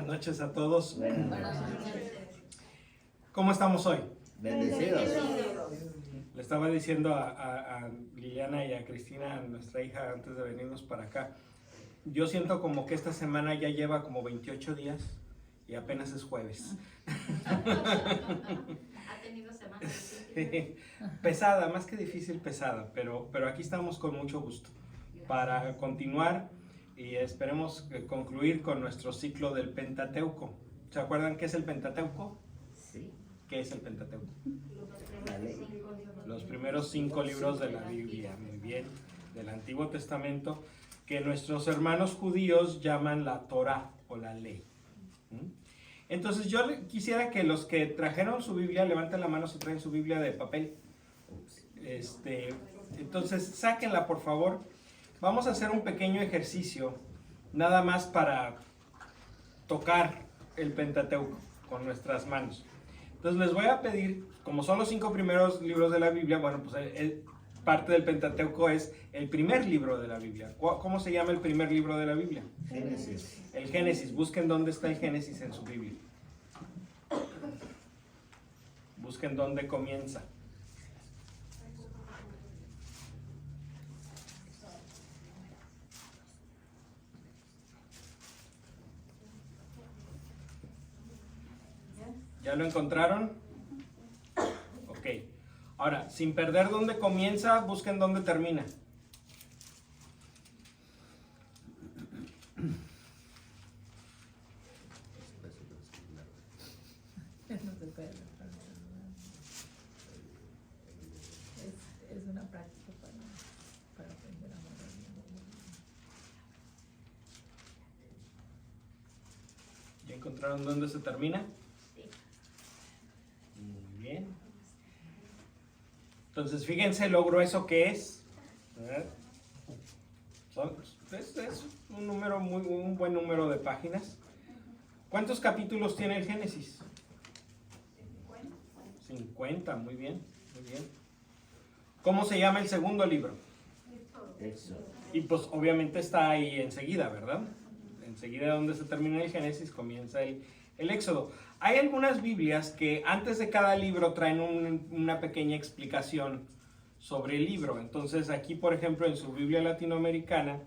noches a todos. Buenas noches. ¿Cómo estamos hoy? Bendecidos. Le estaba diciendo a Liliana y a Cristina, nuestra hija, antes de venirnos para acá, yo siento como que esta semana ya lleva como 28 días y apenas es jueves. Ha tenido semanas difíciles. Pesada, más que difícil, pesada, pero aquí estamos con mucho gusto para continuar y esperemos concluir con nuestro ciclo del Pentateuco. ¿Se acuerdan qué es el Pentateuco? Sí. ¿Qué es el Pentateuco? Dale. Los primeros 5 libros de la Biblia, muy bien, del Antiguo Testamento, que nuestros hermanos judíos llaman la Torá o la ley. Entonces yo quisiera que los que trajeron su Biblia levanten la mano si traen su Biblia de papel. Entonces sáquenla, por favor. Vamos a hacer un pequeño ejercicio, nada más para tocar el Pentateuco con nuestras manos. Entonces les voy a pedir, como son los 5 primeros libros de la Biblia, bueno, pues parte del Pentateuco es el primer libro de la Biblia. ¿Cómo se llama el primer libro de la Biblia? Génesis. El Génesis. Busquen dónde está el Génesis en su Biblia. Busquen dónde comienza. ¿Ya lo encontraron? Ok. Ahora, sin perder dónde comienza, busquen dónde termina. Es una práctica para aprender a amar a Dios. ¿Ya encontraron dónde se termina? Sí. Muy bien. Entonces, fíjense lo grueso que es. Es un buen número de páginas. ¿Cuántos capítulos tiene el Génesis? 50, muy bien, muy bien. ¿Cómo se llama el segundo libro? Éxodo. Y pues obviamente está ahí enseguida, ¿verdad? Enseguida donde se termina el Génesis comienza el Éxodo. Hay algunas Biblias que antes de cada libro traen una pequeña explicación sobre el libro. Entonces aquí, por ejemplo, en su Biblia latinoamericana,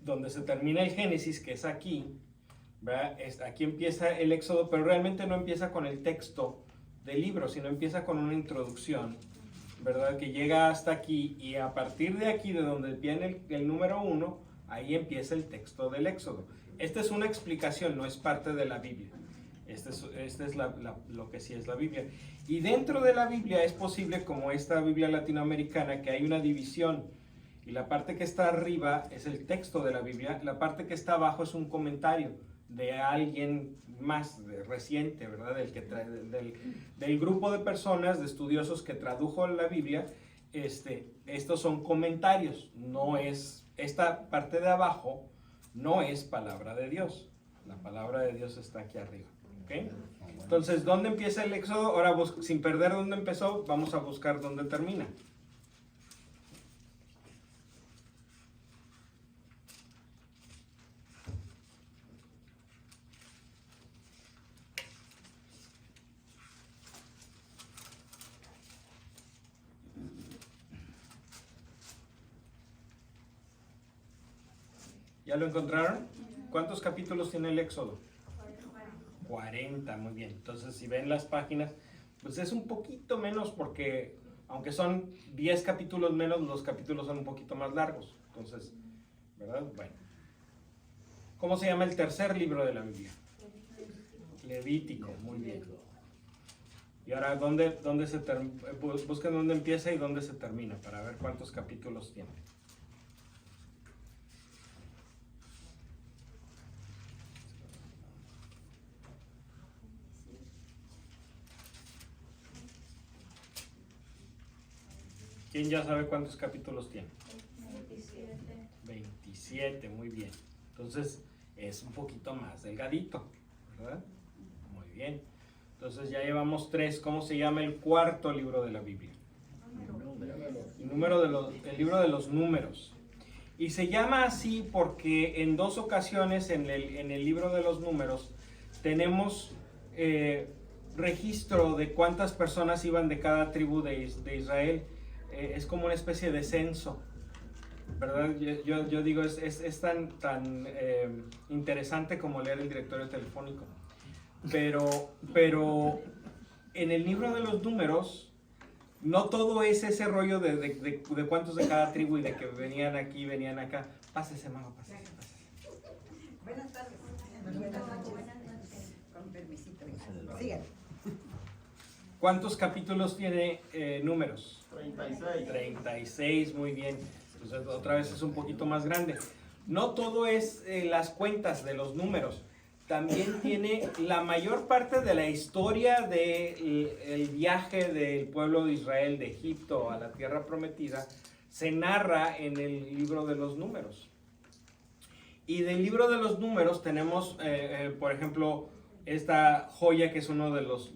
donde se termina el Génesis, que es aquí, ¿verdad? Aquí empieza el Éxodo, pero realmente no empieza con el texto del libro, sino empieza con una introducción, ¿verdad? Que llega hasta aquí y a partir de aquí, de donde viene el número 1, ahí empieza el texto del Éxodo. Esta es una explicación, no es parte de la Biblia. Este es lo que sí es la Biblia. Y dentro de la Biblia es posible, como esta Biblia latinoamericana, que hay una división. Y la parte que está arriba es el texto de la Biblia, la parte que está abajo es un comentario de alguien más reciente, ¿verdad? Del grupo de personas, de estudiosos que tradujo la Biblia. Estos son comentarios, no es, esta parte de abajo no es palabra de Dios. La palabra de Dios está aquí arriba. ¿Okay? Entonces, ¿dónde empieza el Éxodo? Ahora, sin perder dónde empezó, vamos a buscar dónde termina. ¿Ya lo encontraron? ¿Cuántos capítulos tiene el Éxodo? 40, muy bien. Entonces, si ven las páginas, pues es un poquito menos porque, aunque son 10 capítulos menos, los capítulos son un poquito más largos. Entonces, ¿verdad? Bueno. ¿Cómo se llama el tercer libro de la Biblia? Levítico, muy bien. Y ahora, busquen dónde empieza y dónde se termina, para ver cuántos capítulos tiene. ¿Quién ya sabe cuántos capítulos tiene? 27, muy bien. Entonces es un poquito más delgadito, ¿verdad? Muy bien. Entonces ya llevamos 3. ¿Cómo se llama el cuarto libro de la Biblia? El libro de los números. Y se llama así porque en 2 ocasiones en el libro de los números tenemos registro de cuántas personas iban de cada tribu de Israel. Es como una especie de censo, ¿verdad? Yo digo, es tan interesante como leer el directorio telefónico. Pero en el libro de los números, no todo es ese rollo de cuántos de cada tribu y de que venían aquí, venían acá. Pásese, mamá, pásese. Buenas tardes. Buenas noches. Con permisito. Sigan. ¿Cuántos capítulos tiene números? 36. 36, muy bien. Entonces, otra vez es un poquito más grande. No todo es las cuentas de los números. También tiene la mayor parte de la historia del viaje del pueblo de Israel de Egipto a la tierra prometida. Se narra en el libro de los números. Y del libro de los números tenemos, por ejemplo, esta joya que es uno de los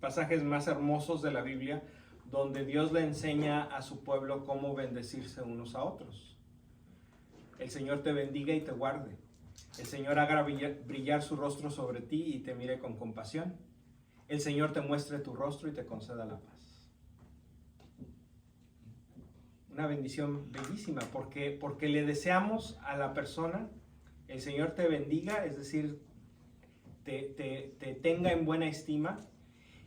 pasajes más hermosos de la Biblia, donde Dios le enseña a su pueblo cómo bendecirse unos a otros. El Señor te bendiga y te guarde. El Señor haga brillar su rostro sobre ti y te mire con compasión. El Señor te muestre tu rostro y te conceda la paz. Una bendición bellísima, porque le deseamos a la persona, el Señor te bendiga, es decir, te tenga en buena estima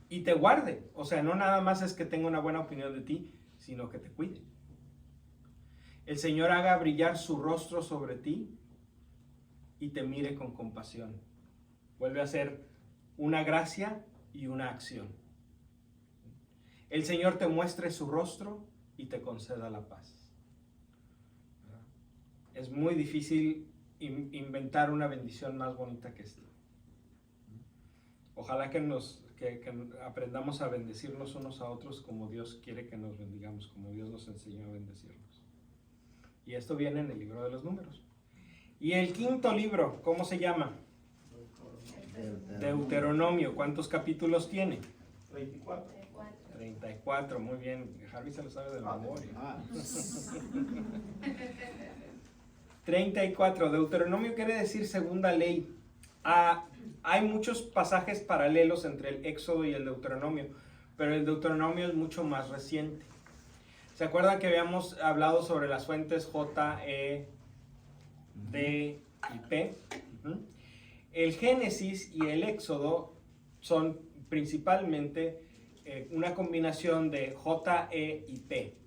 y te guarde. O sea, no nada más es que tenga una buena opinión de ti, sino que te cuide. El Señor haga brillar su rostro sobre ti y te mire con compasión. Vuelve a ser una gracia y una acción. El Señor te muestre su rostro y te conceda la paz. Es muy difícil inventar una bendición más bonita que esta. Ojalá que aprendamos a bendecirnos unos a otros como Dios quiere que nos bendigamos, como Dios nos enseñó a bendecirnos. Y esto viene en el libro de los números. Y el quinto libro, ¿cómo se llama? Deuteronomio. ¿Cuántos capítulos tiene? 34. 34, muy bien. Harvey se lo sabe de memoria. 34. Deuteronomio quiere decir segunda ley. Hay muchos pasajes paralelos entre el Éxodo y el Deuteronomio, pero el Deuteronomio es mucho más reciente. ¿Se acuerdan que habíamos hablado sobre las fuentes J, E, D y P? El Génesis y el Éxodo son principalmente una combinación de J, E y P.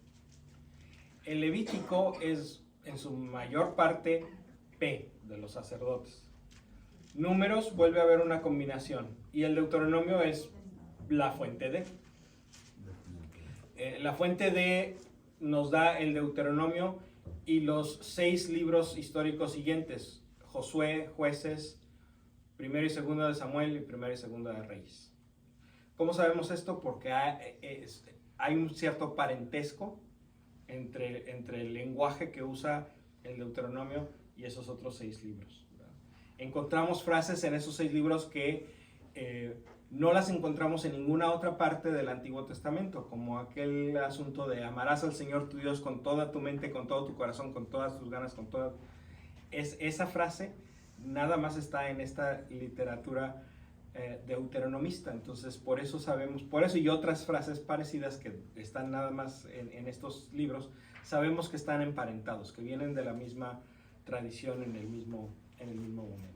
El Levítico es en su mayor parte P, de los sacerdotes. Números vuelve a haber una combinación y el Deuteronomio es la fuente D. La fuente D nos da el Deuteronomio y los 6 libros históricos siguientes: Josué, Jueces, Primero y Segundo de Samuel y Primero y Segundo de Reyes. ¿Cómo sabemos esto? Porque hay un cierto parentesco entre el lenguaje que usa el Deuteronomio y esos otros 6 libros. Encontramos frases en esos 6 libros que no las encontramos en ninguna otra parte del Antiguo Testamento, como aquel asunto de amarás al Señor tu Dios con toda tu mente, con todo tu corazón, con todas tus ganas, con toda... Esa frase nada más está en esta literatura deuteronomista. Entonces por eso sabemos, por eso y otras frases parecidas que están nada más en estos libros, sabemos que están emparentados, que vienen de la misma tradición en el mismo momento.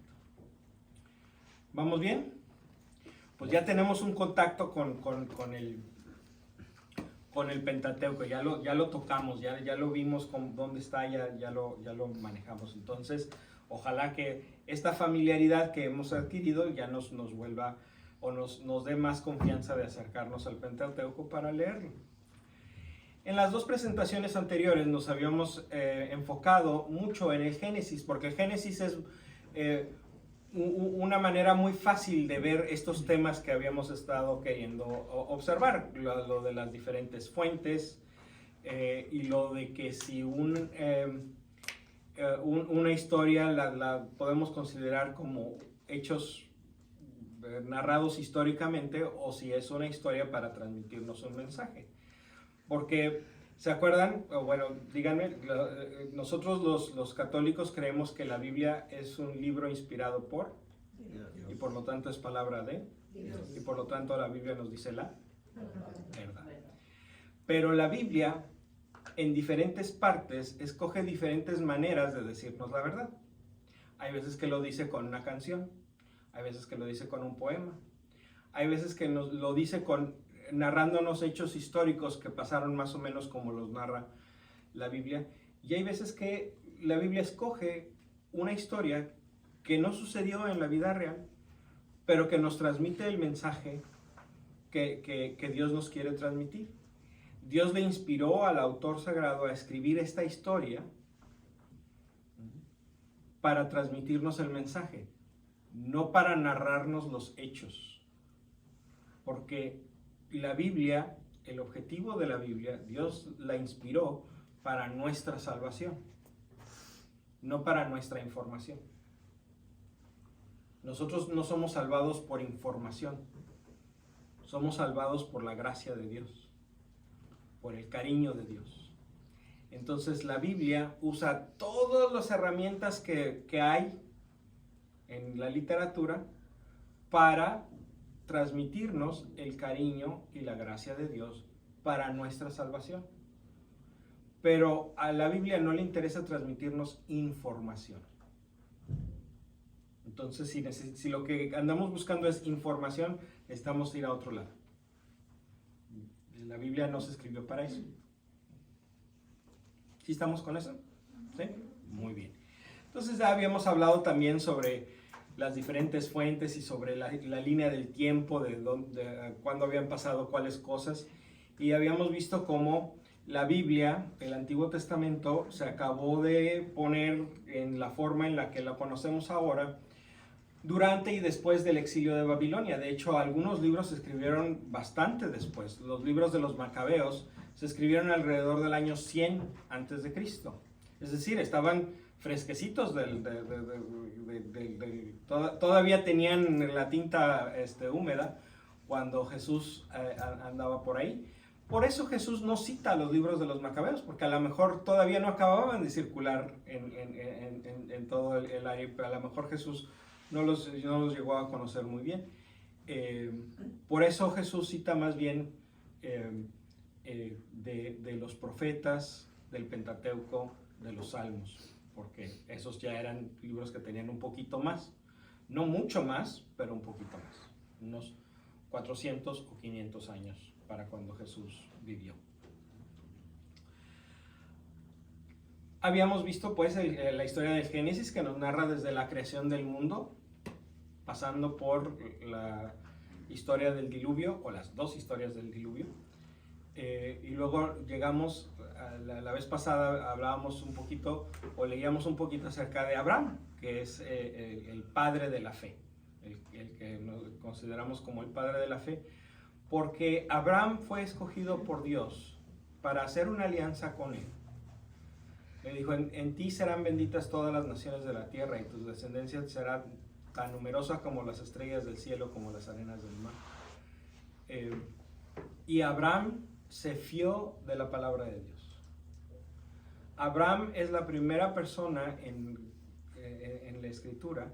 ¿Vamos bien? Pues ya tenemos un contacto con el Pentateuco, ya lo tocamos, ya lo vimos dónde está, ya lo manejamos. Entonces, ojalá que esta familiaridad que hemos adquirido ya nos vuelva o nos dé más confianza de acercarnos al Pentateuco para leerlo. En las 2 presentaciones anteriores nos habíamos enfocado mucho en el Génesis, porque el Génesis es una manera muy fácil de ver estos temas que habíamos estado queriendo observar, lo de las diferentes fuentes y lo de que si una historia la podemos considerar como hechos narrados históricamente o si es una historia para transmitirnos un mensaje. Porque, ¿se acuerdan? Bueno, díganme, nosotros los católicos creemos que la Biblia es un libro inspirado por por lo tanto es palabra de, y por lo tanto la Biblia nos dice la verdad. Pero la Biblia, en diferentes partes, escoge diferentes maneras de decirnos la verdad. Hay veces que lo dice con una canción, hay veces que lo dice con un poema, hay veces que nos lo dice narrándonos hechos históricos que pasaron más o menos como los narra la Biblia, y hay veces que la Biblia escoge una historia que no sucedió en la vida real, pero que nos transmite el mensaje que Dios nos quiere transmitir. Dios le inspiró al autor sagrado a escribir esta historia para transmitirnos el mensaje, no para narrarnos los hechos. Porque la Biblia, el objetivo de la Biblia, Dios la inspiró para nuestra salvación, no para nuestra información. Nosotros no somos salvados por información, somos salvados por la gracia de Dios, por el cariño de Dios. Entonces la Biblia usa todas las herramientas que hay en la literatura para transmitirnos el cariño y la gracia de Dios para nuestra salvación. Pero a la Biblia no le interesa transmitirnos información. Entonces, si lo que andamos buscando es información, necesitamos ir a otro lado. La Biblia no se escribió para eso. ¿Sí estamos con eso? ¿Sí? Muy bien. Entonces ya habíamos hablado también sobre las diferentes fuentes y sobre la línea del tiempo, de cuándo habían pasado cuáles cosas. Y habíamos visto cómo la Biblia, el Antiguo Testamento, se acabó de poner en la forma en la que la conocemos ahora durante y después del exilio de Babilonia. De hecho, algunos libros se escribieron bastante después. Los libros de los Macabeos se escribieron alrededor del año 100 antes de Cristo. Es decir, estaban fresquecitos todavía tenían la tinta húmeda cuando Jesús andaba por ahí. Por eso Jesús no cita los libros de los Macabeos, porque a lo mejor todavía no acababan de circular en todo el área, pero a lo mejor Jesús no los llegó a conocer muy bien. Por eso Jesús cita más bien de los profetas, del Pentateuco, de los Salmos, porque esos ya eran libros que tenían un poquito más, no mucho más, pero un poquito más, unos 400 o 500 años para cuando Jesús vivió. Habíamos visto pues la historia del Génesis, que nos narra desde la creación del mundo, pasando por la historia del diluvio, o las dos historias del diluvio, y luego llegamos, la vez pasada hablábamos un poquito, o leíamos un poquito acerca de Abraham, que es el padre de la fe, el que nos consideramos como el padre de la fe, porque Abraham fue escogido por Dios para hacer una alianza con él. Le dijo, en ti serán benditas todas las naciones de la tierra, y tu descendencia será tan numerosa como las estrellas del cielo, como las arenas del mar. Y Abraham se fió de la palabra de Dios. Abraham es la primera persona en la Escritura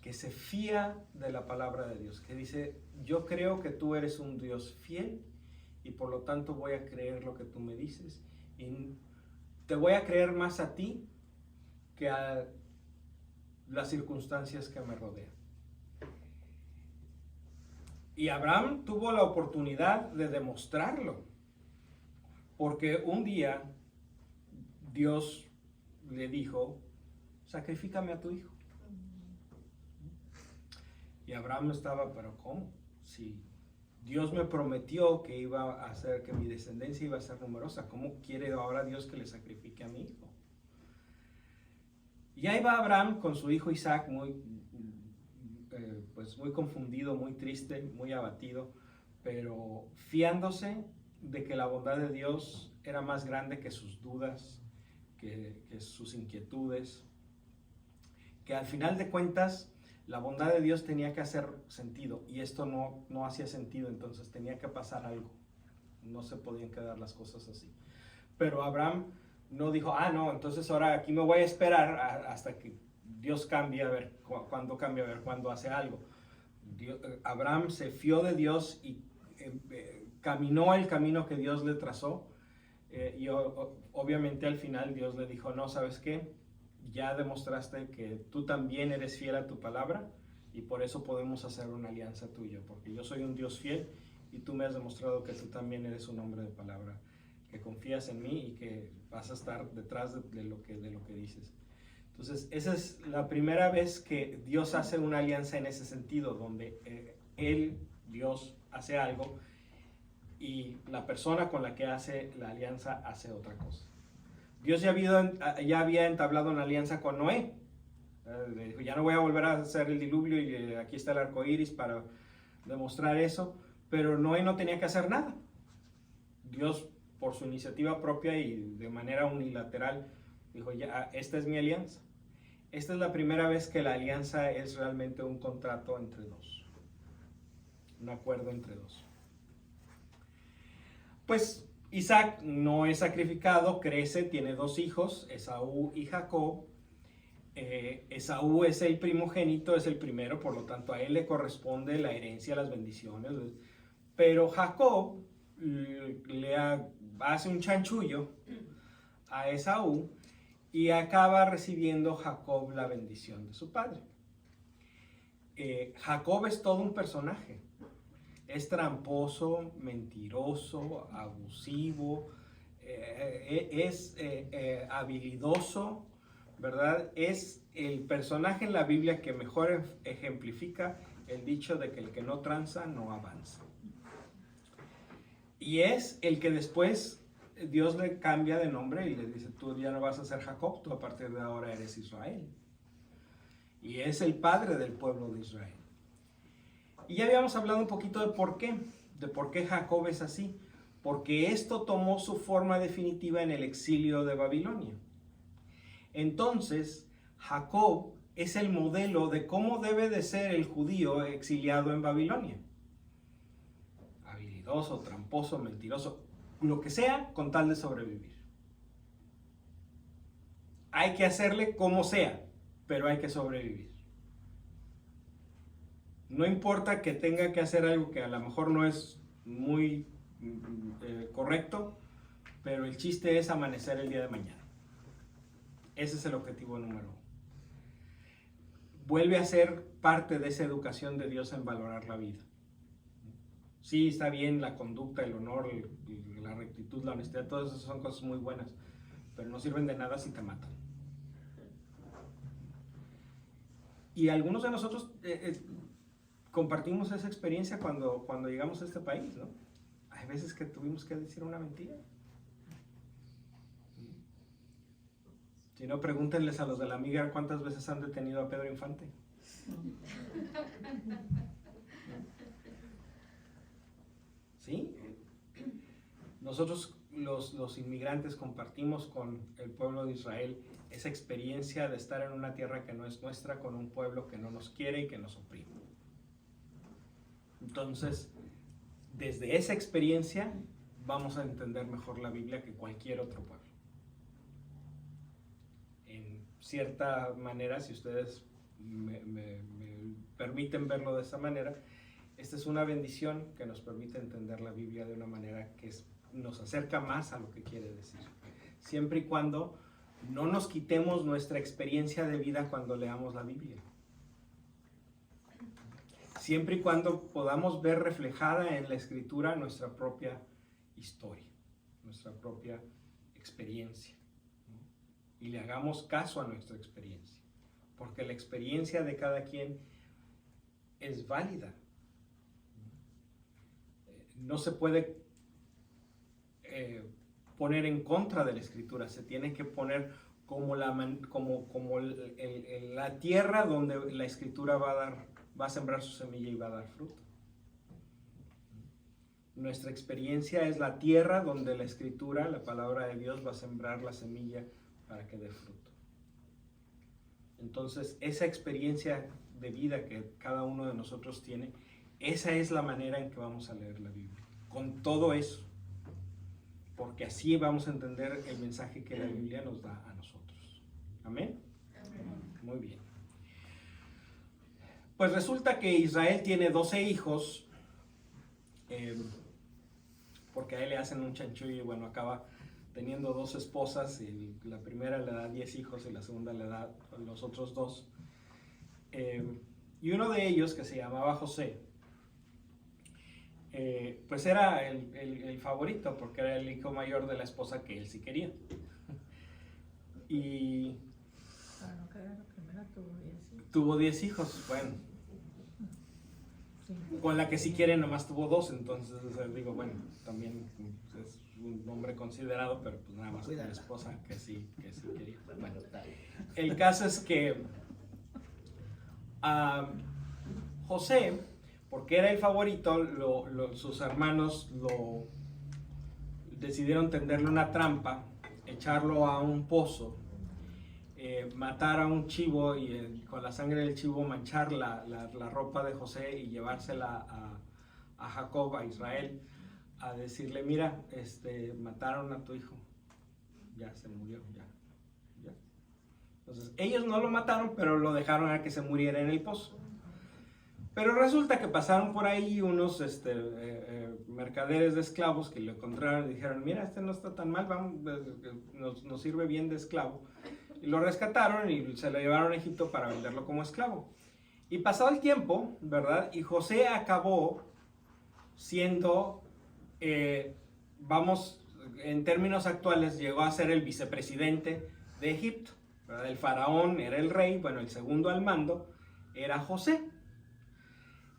que se fía de la palabra de Dios, que dice, yo creo que tú eres un Dios fiel y por lo tanto voy a creer lo que tú me dices, y te voy a creer más a ti que a las circunstancias que me rodean. Y Abraham tuvo la oportunidad de demostrarlo, porque un día Dios le dijo, sacrifícame a tu hijo. Y Abraham estaba, pero ¿cómo? Si Dios me prometió que iba a hacer, que mi descendencia iba a ser numerosa, ¿cómo quiere ahora Dios que le sacrifique a mi hijo? Y ahí va Abraham con su hijo Isaac, muy confundido, muy triste, muy abatido, pero fiándose de que la bondad de Dios era más grande que sus dudas, que sus inquietudes, que al final de cuentas la bondad de Dios tenía que hacer sentido, y esto no hacía sentido, entonces tenía que pasar algo, no se podían quedar las cosas así. Pero Abraham no dijo, no, entonces ahora aquí me voy a esperar hasta que Dios cambie, a ver cuándo cambia, a ver cuándo hace algo. Abraham se fió de Dios y caminó el camino que Dios le trazó. Y obviamente al final Dios le dijo, no, ¿sabes qué? Ya demostraste que tú también eres fiel a tu palabra y por eso podemos hacer una alianza tuya, porque yo soy un Dios fiel y tú me has demostrado que tú también eres un hombre de palabra, que confías en mí y que vas a estar detrás de lo que dices. Entonces, esa es la primera vez que Dios hace una alianza en ese sentido, donde Dios, hace algo y la persona con la que hace la alianza hace otra cosa. Dios ya había entablado una alianza con Noé. Le dijo, ya no voy a volver a hacer el diluvio y aquí está el arco iris para demostrar eso, pero Noé no tenía que hacer nada. Dios, por su iniciativa propia y de manera unilateral, dijo, ya, esta es mi alianza. Esta es la primera vez que la alianza es realmente un contrato entre dos, un acuerdo entre dos. Pues Isaac no es sacrificado, crece, tiene 2 hijos, Esaú y Jacob. Esaú es el primogénito, es el primero, por lo tanto a él le corresponde la herencia, las bendiciones. Pero Jacob hace un chanchullo a Esaú y acaba recibiendo Jacob la bendición de su padre. Jacob es todo un personaje. Es tramposo, mentiroso, abusivo, es habilidoso, ¿verdad? Es el personaje en la Biblia que mejor ejemplifica el dicho de que el que no tranza no avanza. Y es el que después Dios le cambia de nombre y le dice, tú ya no vas a ser Jacob, tú a partir de ahora eres Israel. Y es el padre del pueblo de Israel. Y ya habíamos hablado un poquito de por qué Jacob es así. Porque esto tomó su forma definitiva en el exilio de Babilonia. Entonces, Jacob es el modelo de cómo debe de ser el judío exiliado en Babilonia. Habilidoso, tramposo, mentiroso, lo que sea con tal de sobrevivir. Hay que hacerle como sea, pero hay que sobrevivir. No importa que tenga que hacer algo que a lo mejor no es muy correcto, pero el chiste es amanecer el día de mañana. Ese es el objetivo número 1. Vuelve a ser parte de esa educación de Dios en valorar la vida. Sí, está bien la conducta, el honor, la rectitud, la honestidad, todas esas son cosas muy buenas, pero no sirven de nada si te matan. Y algunos de nosotros compartimos esa experiencia cuando llegamos a este país, ¿no? Hay veces que tuvimos que decir una mentira. Si no, pregúntenles a los de la amiga cuántas veces han detenido a Pedro Infante. ¿Sí? Nosotros los inmigrantes compartimos con el pueblo de Israel esa experiencia de estar en una tierra que no es nuestra, con un pueblo que no nos quiere y que nos oprime. Entonces, desde esa experiencia vamos a entender mejor la Biblia que cualquier otro pueblo. En cierta manera, si ustedes me permiten verlo de esa manera, esta es una bendición que nos permite entender la Biblia de una manera que nos acerca más a lo que quiere decir. Siempre y cuando no nos quitemos nuestra experiencia de vida cuando leamos la Biblia. Siempre y cuando podamos ver reflejada en la Escritura nuestra propia historia, nuestra propia experiencia, ¿no? Y le hagamos caso a nuestra experiencia, porque la experiencia de cada quien es válida. No se puede poner en contra de la Escritura, se tiene que poner como la tierra donde la Escritura va a sembrar su semilla y va a dar fruto. Nuestra experiencia es la tierra donde la Escritura, la palabra de Dios, va a sembrar la semilla para que dé fruto. Entonces, esa experiencia de vida que cada uno de nosotros tiene, esa es la manera en que vamos a leer la Biblia. Con todo eso. Porque así vamos a entender el mensaje que la Biblia nos da a nosotros. ¿Amén? Muy bien. Pues resulta que Israel tiene 12 hijos, porque a él le hacen un chanchullo y bueno, acaba teniendo 2 esposas, y la primera le da 10 hijos y la segunda le da los otros 2. Y uno de ellos, que se llamaba José, pues era el favorito, porque era el hijo mayor de la esposa que él sí quería. Y Para no caer la primera tuvo 10 hijos, bueno. Sí. Con la que si quiere nomás tuvo 2, entonces digo, bueno, también es un hombre considerado, pero pues nada más con la esposa que sí quería. Bueno, el caso es que José, porque era el favorito, sus hermanos lo decidieron tenderle una trampa, echarlo a un pozo, matar a un chivo y con la sangre del chivo manchar la ropa de José y llevársela a Jacob, a Israel, a decirle, mira, mataron a tu hijo, ya se murió, ya. Entonces ellos no lo mataron, pero lo dejaron a que se muriera en el pozo. Pero resulta que pasaron por ahí unos mercaderes de esclavos que lo encontraron y dijeron, mira, no está tan mal, nos sirve bien de esclavo. Y lo rescataron y se lo llevaron a Egipto para venderlo como esclavo. Y pasado el tiempo, ¿verdad? Y José acabó siendo, en términos actuales, llegó a ser el vicepresidente de Egipto, ¿verdad? El faraón era el rey, bueno, el segundo al mando era José.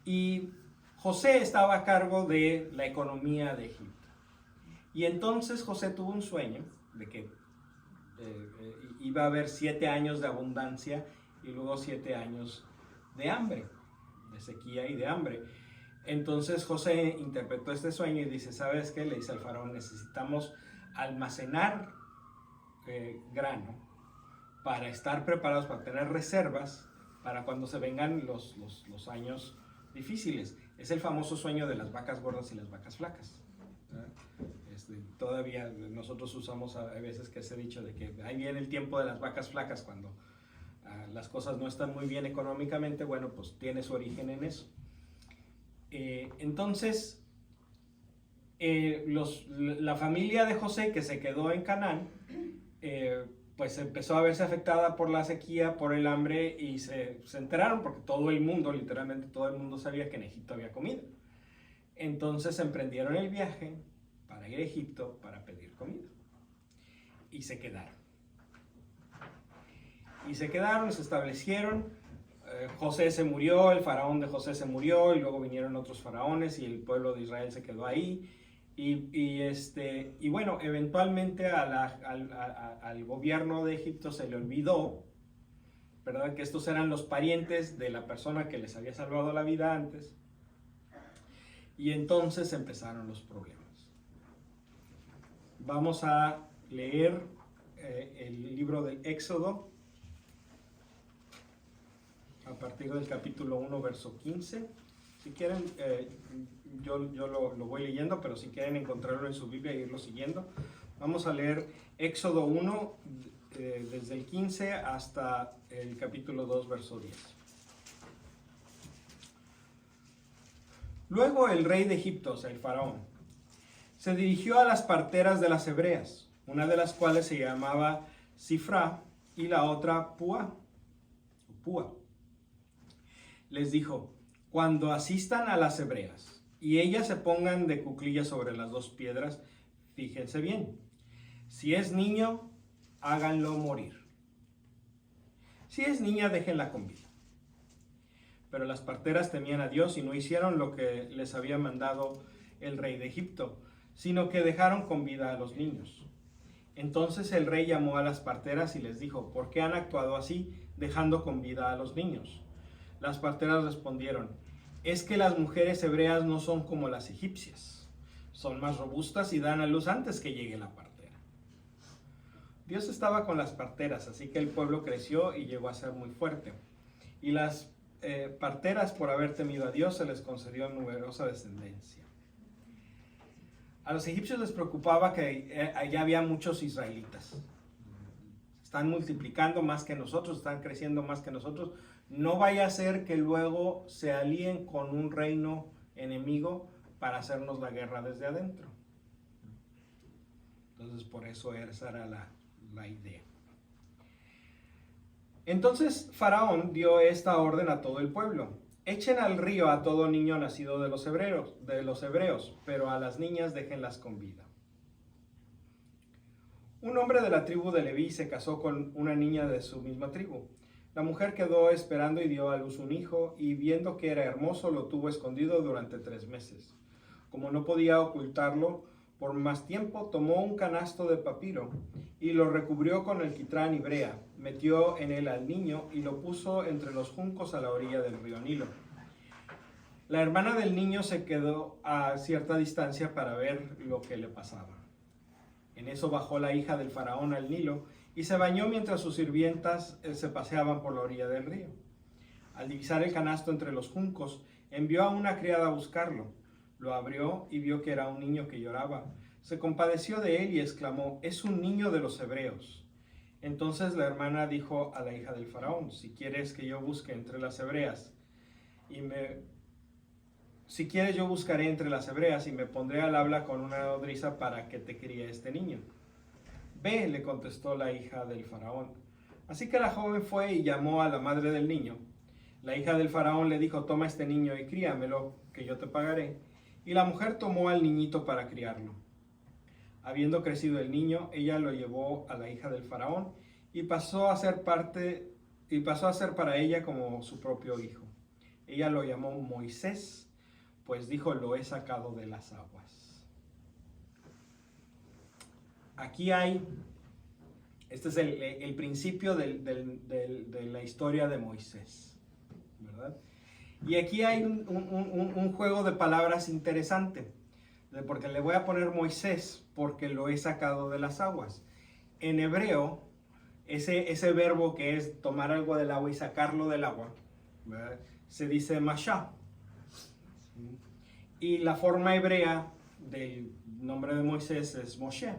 Y José estaba a cargo de la economía de Egipto. Y entonces José tuvo un sueño de que iba a haber 7 años de abundancia y luego 7 años de hambre, de sequía y de hambre. Entonces José interpretó este sueño y dice, ¿sabes qué? Le dice al faraón, necesitamos almacenar grano para estar preparados, para tener reservas para cuando se vengan los años difíciles. Es el famoso sueño de las vacas gordas y las vacas flacas. Todavía nosotros usamos a veces que ese dicho de que ahí viene el tiempo de las vacas flacas cuando las cosas no están muy bien económicamente. Bueno, pues tiene su origen en eso. Entonces, la familia de José que se quedó en Canaán, pues empezó a verse afectada por la sequía, por el hambre, y se enteraron porque todo el mundo, literalmente todo el mundo sabía que en Egipto había comida. Entonces emprendieron el viaje para ir a Egipto para pedir comida. Y se quedaron. Se establecieron. José se murió, el faraón de José se murió, y luego vinieron otros faraones y el pueblo de Israel se quedó ahí. Y bueno, eventualmente al gobierno de Egipto se le olvidó, ¿verdad?, que estos eran los parientes de la persona que les había salvado la vida antes. Y entonces empezaron los problemas. Vamos a leer el libro del Éxodo a partir del capítulo 1, verso 15. Si quieren, yo lo voy leyendo, pero si quieren encontrarlo en su Biblia e irlo siguiendo, vamos a leer Éxodo 1 desde el 15 hasta el capítulo 2, verso 10. Luego el rey de Egipto, o sea, el faraón, se dirigió a las parteras de las hebreas, una de las cuales se llamaba Sifra y la otra Púa. Les dijo, cuando asistan a las hebreas y ellas se pongan de cuclillas sobre las 2 piedras, fíjense bien. Si es niño, háganlo morir. Si es niña, déjenla con vida. Pero las parteras temían a Dios y no hicieron lo que les había mandado el rey de Egipto, sino que dejaron con vida a los niños. Entonces el rey llamó a las parteras y les dijo, ¿por qué han actuado así, dejando con vida a los niños? Las parteras respondieron, es que las mujeres hebreas no son como las egipcias, son más robustas y dan a luz antes que llegue la partera. Dios estaba con las parteras, así que el pueblo creció y llegó a ser muy fuerte. Y las parteras, por haber temido a Dios, se les concedió numerosa descendencia. A los egipcios les preocupaba que allá había muchos israelitas. Están multiplicando más que nosotros, están creciendo más que nosotros. No vaya a ser que luego se alíen con un reino enemigo para hacernos la guerra desde adentro. Entonces, por eso esa era la idea. Entonces Faraón dio esta orden a todo el pueblo: echen al río a todo niño nacido de los hebreos, pero a las niñas déjenlas con vida. Un hombre de la tribu de Leví se casó con una niña de su misma tribu. La mujer quedó esperando y dio a luz un hijo, y viendo que era hermoso, lo tuvo escondido durante 3 meses. Como no podía ocultarlo por más tiempo, tomó un canasto de papiro y lo recubrió con alquitrán y brea, metió en él al niño y lo puso entre los juncos a la orilla del río Nilo. La hermana del niño se quedó a cierta distancia para ver lo que le pasaba. En eso bajó la hija del faraón al Nilo y se bañó mientras sus sirvientas se paseaban por la orilla del río. Al divisar el canasto entre los juncos, envió a una criada a buscarlo. Lo abrió y vio que era un niño que lloraba. Se compadeció de él y exclamó: «Es un niño de los hebreos». Entonces la hermana dijo a la hija del faraón: «Si quieres que yo busque entre las hebreas si quieres yo buscaré entre las hebreas y me pondré al habla con una nodriza para que te críe este niño». «Ve», le contestó la hija del faraón. Así que la joven fue y llamó a la madre del niño. La hija del faraón le dijo: «Toma este niño y críamelo, que yo te pagaré». Y la mujer tomó al niñito para criarlo. Habiendo crecido el niño, ella lo llevó a la hija del faraón y pasó a ser para ella como su propio hijo. Ella lo llamó Moisés, pues dijo: «Lo he sacado de las aguas». Aquí este es el principio de la historia de Moisés, ¿verdad? Y aquí hay un juego de palabras interesante, porque le voy a poner Moisés porque lo he sacado de las aguas. En hebreo, ese verbo que es tomar algo del agua y sacarlo del agua, ¿verdad?, se dice mashá. Y la forma hebrea del nombre de Moisés es Moshe.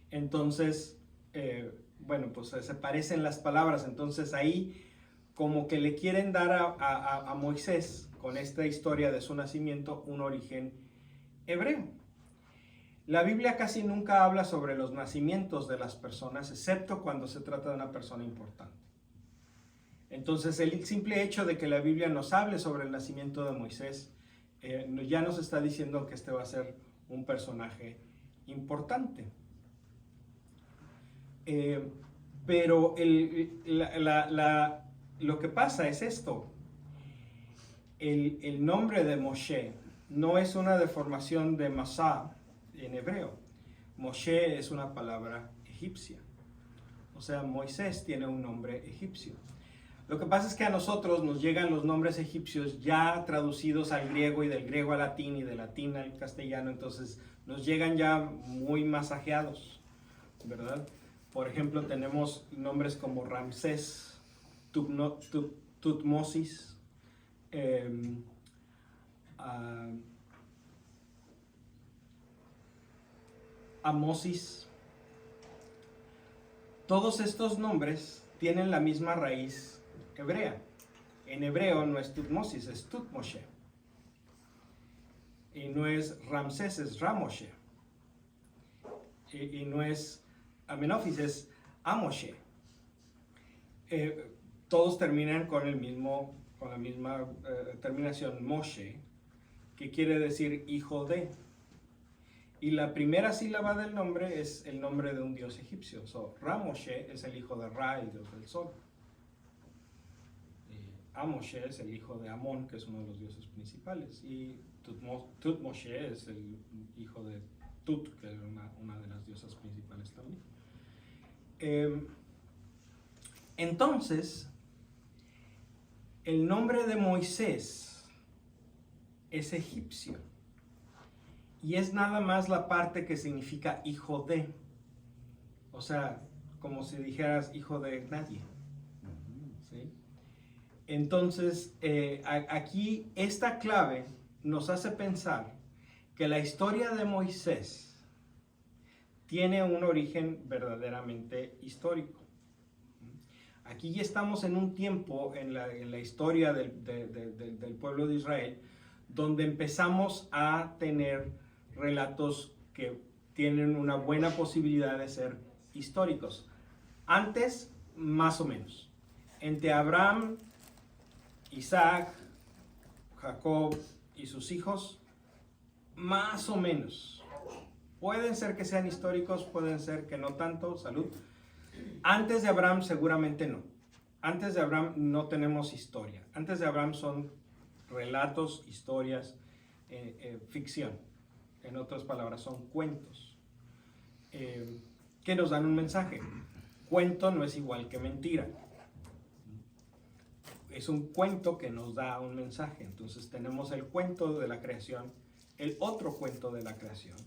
Entonces, pues se parecen las palabras. Entonces ahí como que le quieren dar a Moisés, con esta historia de su nacimiento, un origen hebreo. La Biblia casi nunca habla sobre los nacimientos de las personas, excepto cuando se trata de una persona importante. Entonces, el simple hecho de que la Biblia nos hable sobre el nacimiento de Moisés, ya nos está diciendo que este va a ser un personaje importante. Pero lo que pasa es esto: el nombre de Moshe no es una deformación de Masá en hebreo. Moshe es una palabra egipcia. O sea, Moisés tiene un nombre egipcio. Lo que pasa es que a nosotros nos llegan los nombres egipcios ya traducidos al griego y del griego al latín y del latín al castellano. Entonces nos llegan ya muy masajeados, ¿verdad? Por ejemplo, tenemos nombres como Ramsés, Tutmosis, Amosis. Todos estos nombres tienen la misma raíz hebrea. En hebreo no es Tutmosis, es Tutmoshe. Y no es Ramsés, es Ramoshe. Y no es Amenofis, es Amoshe. Todos terminan con la misma terminación, Moshe, que quiere decir hijo de. Y la primera sílaba del nombre es el nombre de un dios egipcio. Ramoshe es el hijo de Ra, el dios del sol. Amoshe es el hijo de Amón, que es uno de los dioses principales. Y Tutmoshe es el hijo de Tut, que es una de las diosas principales también. Entonces, el nombre de Moisés es egipcio. Y es nada más la parte que significa hijo de. O sea, como si dijeras hijo de nadie. ¿Sí? Entonces, aquí esta clave nos hace pensar que la historia de Moisés tiene un origen verdaderamente histórico. Aquí ya estamos en un tiempo en la historia del pueblo de Israel donde empezamos a tener relatos que tienen una buena posibilidad de ser históricos. Antes, más o menos. Entre Abraham, Isaac, Jacob y sus hijos, más o menos. Pueden ser que sean históricos, pueden ser que no tanto. Salud. Antes de Abraham seguramente no. Antes de Abraham no tenemos historia. Antes de Abraham son relatos, historias, ficción. En otras palabras, son cuentos que nos dan un mensaje. Cuento no es igual que mentira. Es un cuento que nos da un mensaje. Entonces tenemos el cuento de la creación, el otro cuento de la creación,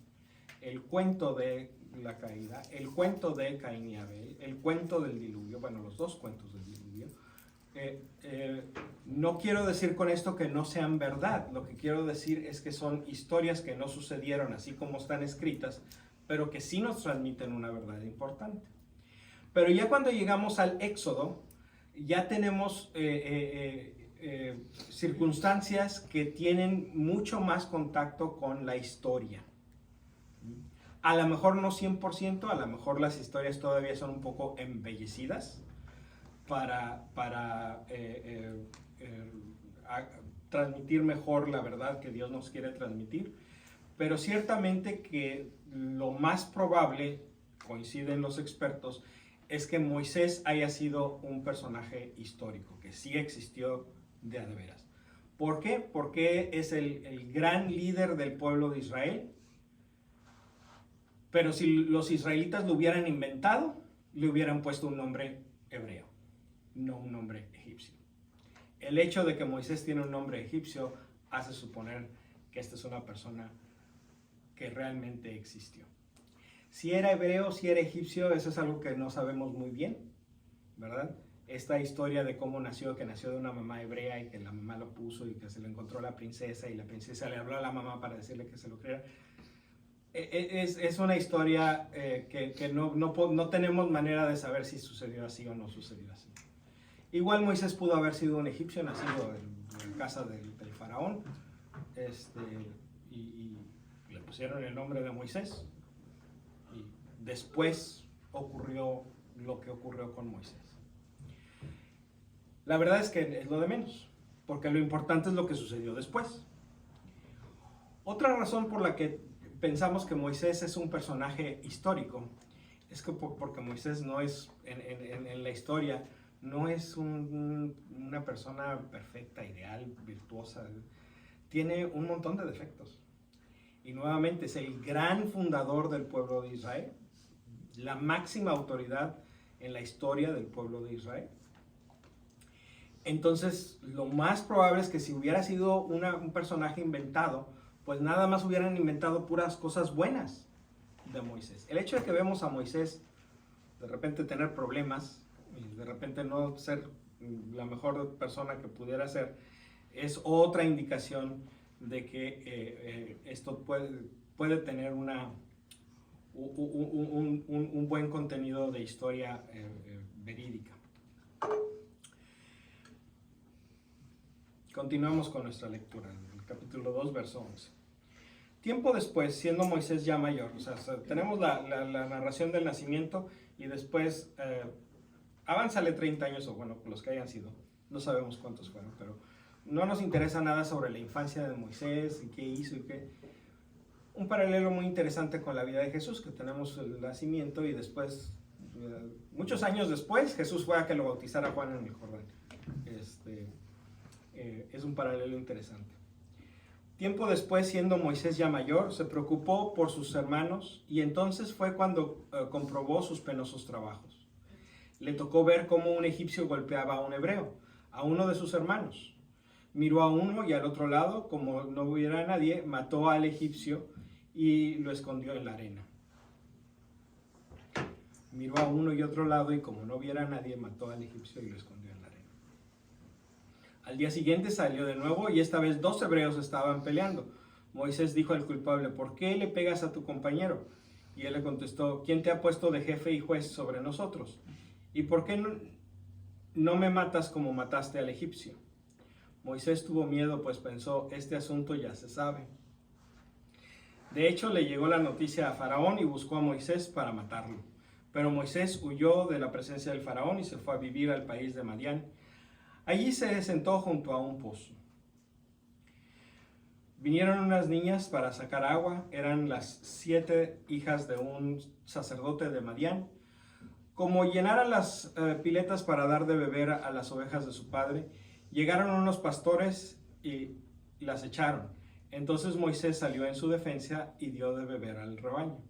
el cuento de la caída, el cuento de Caín y Abel, el cuento del diluvio, bueno, los dos cuentos del diluvio. No quiero decir con esto que no sean verdad, lo que quiero decir es que son historias que no sucedieron así como están escritas, pero que sí nos transmiten una verdad importante. Pero ya cuando llegamos al Éxodo, ya tenemos circunstancias que tienen mucho más contacto con la historia. A lo mejor no 100%, a lo mejor las historias todavía son un poco embellecidas para transmitir mejor la verdad que Dios nos quiere transmitir, pero ciertamente que lo más probable, coinciden los expertos, es que Moisés haya sido un personaje histórico, que sí existió de a de veras. ¿Por qué? Porque es el gran líder del pueblo de Israel. Pero si los israelitas lo hubieran inventado, le hubieran puesto un nombre hebreo, no un nombre egipcio. El hecho de que Moisés tiene un nombre egipcio hace suponer que esta es una persona que realmente existió. Si era hebreo, si era egipcio, eso es algo que no sabemos muy bien, ¿verdad? Esta historia de cómo nació, que nació de una mamá hebrea y que la mamá lo puso y que se lo encontró la princesa y la princesa le habló a la mamá para decirle que se lo creara. Es una historia que no tenemos manera de saber si sucedió así o no sucedió así. Igual Moisés pudo haber sido un egipcio nacido en casa del faraón, y le pusieron el nombre de Moisés. Y después ocurrió lo que ocurrió con Moisés. La verdad es que es lo de menos, porque lo importante es lo que sucedió después. Otra razón por la que pensamos que Moisés es un personaje histórico es que porque Moisés no es, en la historia, no es una persona perfecta, ideal, virtuosa. Tiene un montón de defectos. Y nuevamente es el gran fundador del pueblo de Israel, la máxima autoridad en la historia del pueblo de Israel. Entonces, lo más probable es que si hubiera sido un personaje inventado, pues nada más hubieran inventado puras cosas buenas de Moisés. El hecho de que vemos a Moisés de repente tener problemas y de repente no ser la mejor persona que pudiera ser, es otra indicación de que esto puede tener un buen contenido de historia verídica. Continuamos con nuestra lectura, el capítulo 2, verso 11. Tiempo después, siendo Moisés ya mayor, o sea, tenemos la narración del nacimiento y después avánzale 30 años, o bueno, los que hayan sido, no sabemos cuántos fueron, pero no nos interesa nada sobre la infancia de Moisés y qué hizo y qué. Un paralelo muy interesante con la vida de Jesús, que tenemos el nacimiento y después, muchos años después, Jesús fue a que lo bautizara Juan en el Jordán. Es un paralelo interesante. Tiempo después, siendo Moisés ya mayor, se preocupó por sus hermanos y entonces fue cuando comprobó sus penosos trabajos. Le tocó ver cómo un egipcio golpeaba a un hebreo, a uno de sus hermanos. Miró a uno y al otro lado, como no hubiera nadie, mató al egipcio y lo escondió en la arena. Miró a uno y otro lado y como no hubiera nadie, mató al egipcio y lo escondió en la arena. Al día siguiente salió de nuevo y esta vez 2 hebreos estaban peleando. Moisés dijo al culpable: ¿por qué le pegas a tu compañero? Y él le contestó: ¿quién te ha puesto de jefe y juez sobre nosotros? ¿Y por qué no me matas como mataste al egipcio. Moisés tuvo miedo, pues pensó, este asunto ya se sabe. De hecho, le llegó la noticia a Faraón y buscó a Moisés para matarlo. Pero Moisés huyó de la presencia del Faraón y se fue a vivir al país de Madián. Allí se sentó junto a un pozo. Vinieron unas niñas para sacar agua, eran las 7 hijas de un sacerdote de Madián. Como llenaran las piletas para dar de beber a las ovejas de su padre, llegaron unos pastores y las echaron. Entonces Moisés salió en su defensa y dio de beber al rebaño.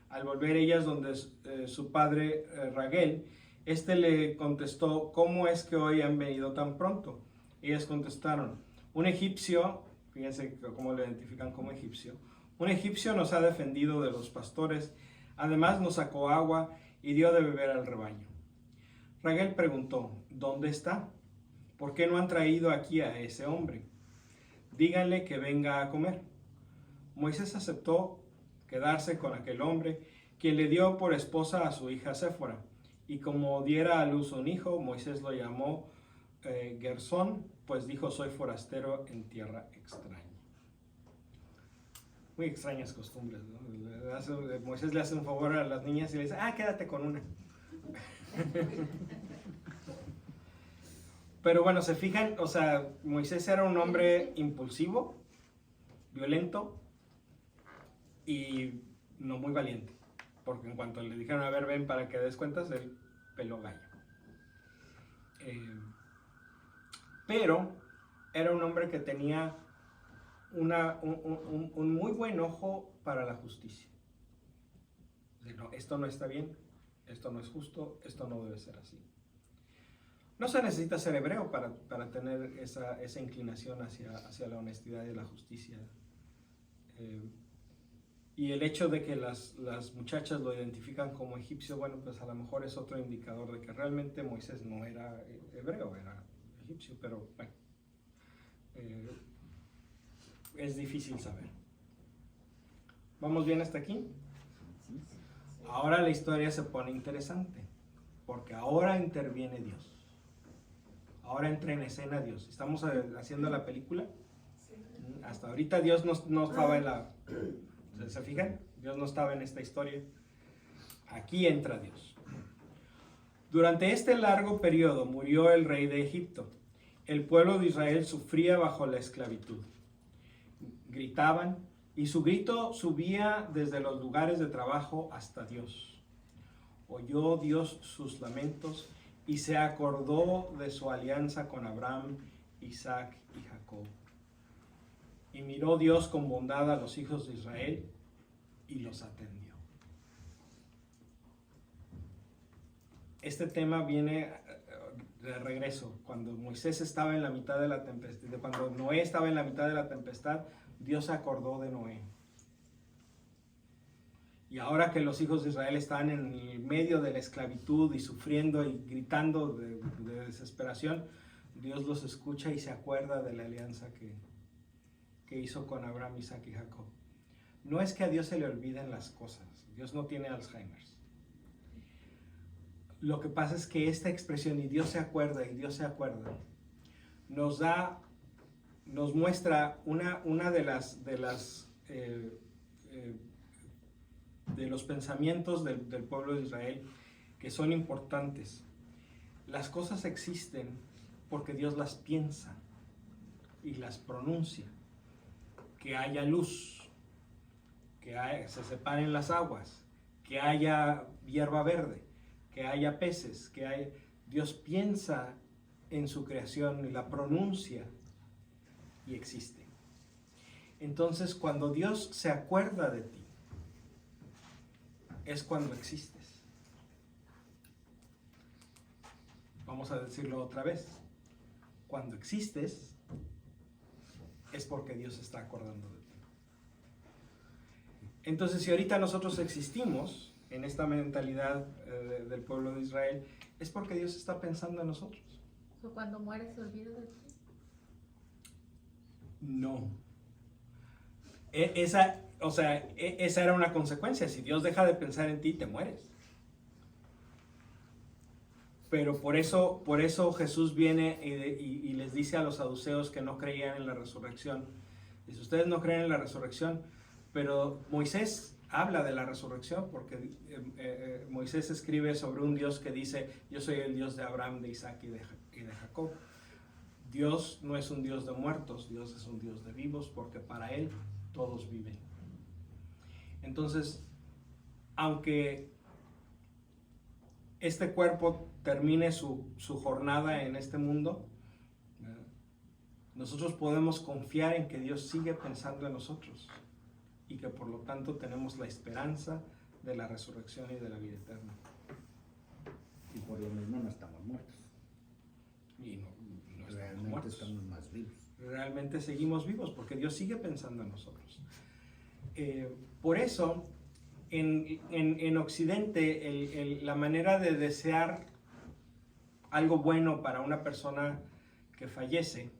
Al volver ellas donde su padre Raguel, este le contestó, ¿cómo es que hoy han venido tan pronto? Ellas contestaron, un egipcio, fíjense cómo lo identifican como egipcio, un egipcio nos ha defendido de los pastores, además nos sacó agua y dio de beber al rebaño. Raguel preguntó, ¿dónde está? ¿Por qué no han traído aquí a ese hombre? Díganle que venga a comer. Moisés aceptó quedarse con aquel hombre, quien le dio por esposa a su hija Séfora. Y como diera a luz un hijo, Moisés lo llamó Gersón, pues dijo, soy forastero en tierra extraña. Muy extrañas costumbres, ¿no? Moisés le hace un favor a las niñas y le dice, quédate con una. Pero bueno, se fijan, o sea, Moisés era un hombre impulsivo, violento y no muy valiente. Porque en cuanto le dijeron, a ver, ven para que des cuentas, él peló gallo. Pero era un hombre que tenía un muy buen ojo para la justicia. De, no, esto no está bien, esto no es justo, esto no debe ser así. No se necesita ser hebreo para tener esa inclinación hacia la honestidad y la justicia. Y el hecho de que las muchachas lo identifican como egipcio, bueno, pues a lo mejor es otro indicador de que realmente Moisés no era hebreo, era egipcio, pero bueno, es difícil saber. ¿Vamos bien hasta aquí? Ahora la historia se pone interesante, porque ahora interviene Dios. Ahora entra en escena Dios. Estamos haciendo la película. Hasta ahorita Dios no estaba en la... ¿Se fijan? Dios no estaba en esta historia. Aquí entra Dios. Durante este largo periodo murió el rey de Egipto. El pueblo de Israel sufría bajo la esclavitud. Gritaban y su grito subía desde los lugares de trabajo hasta Dios. Oyó Dios sus lamentos y se acordó de su alianza con Abraham, Isaac y Jacob. Y miró Dios con bondad a los hijos de Israel y los atendió. Este tema viene de regreso. Cuando Moisés estaba en la mitad de la tempestad, cuando Noé estaba en la mitad de la tempestad, Dios se acordó de Noé. Y ahora que los hijos de Israel están en el medio de la esclavitud y sufriendo y gritando de desesperación, Dios los escucha y se acuerda de la alianza que hizo con Abraham, Isaac y Jacob. No es que a Dios se le olviden las cosas. Dios no tiene Alzheimer. Lo que pasa es que esta expresión, y Dios se acuerda, nos muestra una de los pensamientos del pueblo de Israel que son importantes. Las cosas existen porque Dios las piensa y las pronuncia. Que haya luz, que se separen las aguas, que haya hierba verde, que haya peces, Dios piensa en su creación y la pronuncia y existe. Entonces, cuando Dios se acuerda de ti, es cuando existes. Vamos a decirlo otra vez. Cuando existes, es porque Dios se está acordando de ti. Entonces, si ahorita nosotros existimos en esta mentalidad del pueblo de Israel, es porque Dios está pensando en nosotros. ¿O cuando mueres se olvida de ti? No. Esa era una consecuencia. Si Dios deja de pensar en ti, te mueres. Pero por eso Jesús viene y les dice a los saduceos que no creían en la resurrección. Dice, ustedes no creen en la resurrección, pero Moisés habla de la resurrección porque Moisés escribe sobre un Dios que dice, yo soy el Dios de Abraham, de Isaac y de Jacob. Dios no es un Dios de muertos, Dios es un Dios de vivos, porque para Él todos viven. Entonces, aunque este cuerpo termine su jornada en este mundo, nosotros podemos confiar en que Dios sigue pensando en nosotros y que por lo tanto tenemos la esperanza de la resurrección y de la vida eterna. Y por lo mismo no estamos muertos. Y no estamos Realmente muertos. estamos más vivos. Realmente seguimos vivos porque Dios sigue pensando en nosotros. Por eso, en Occidente, la manera de desear algo bueno para una persona que fallece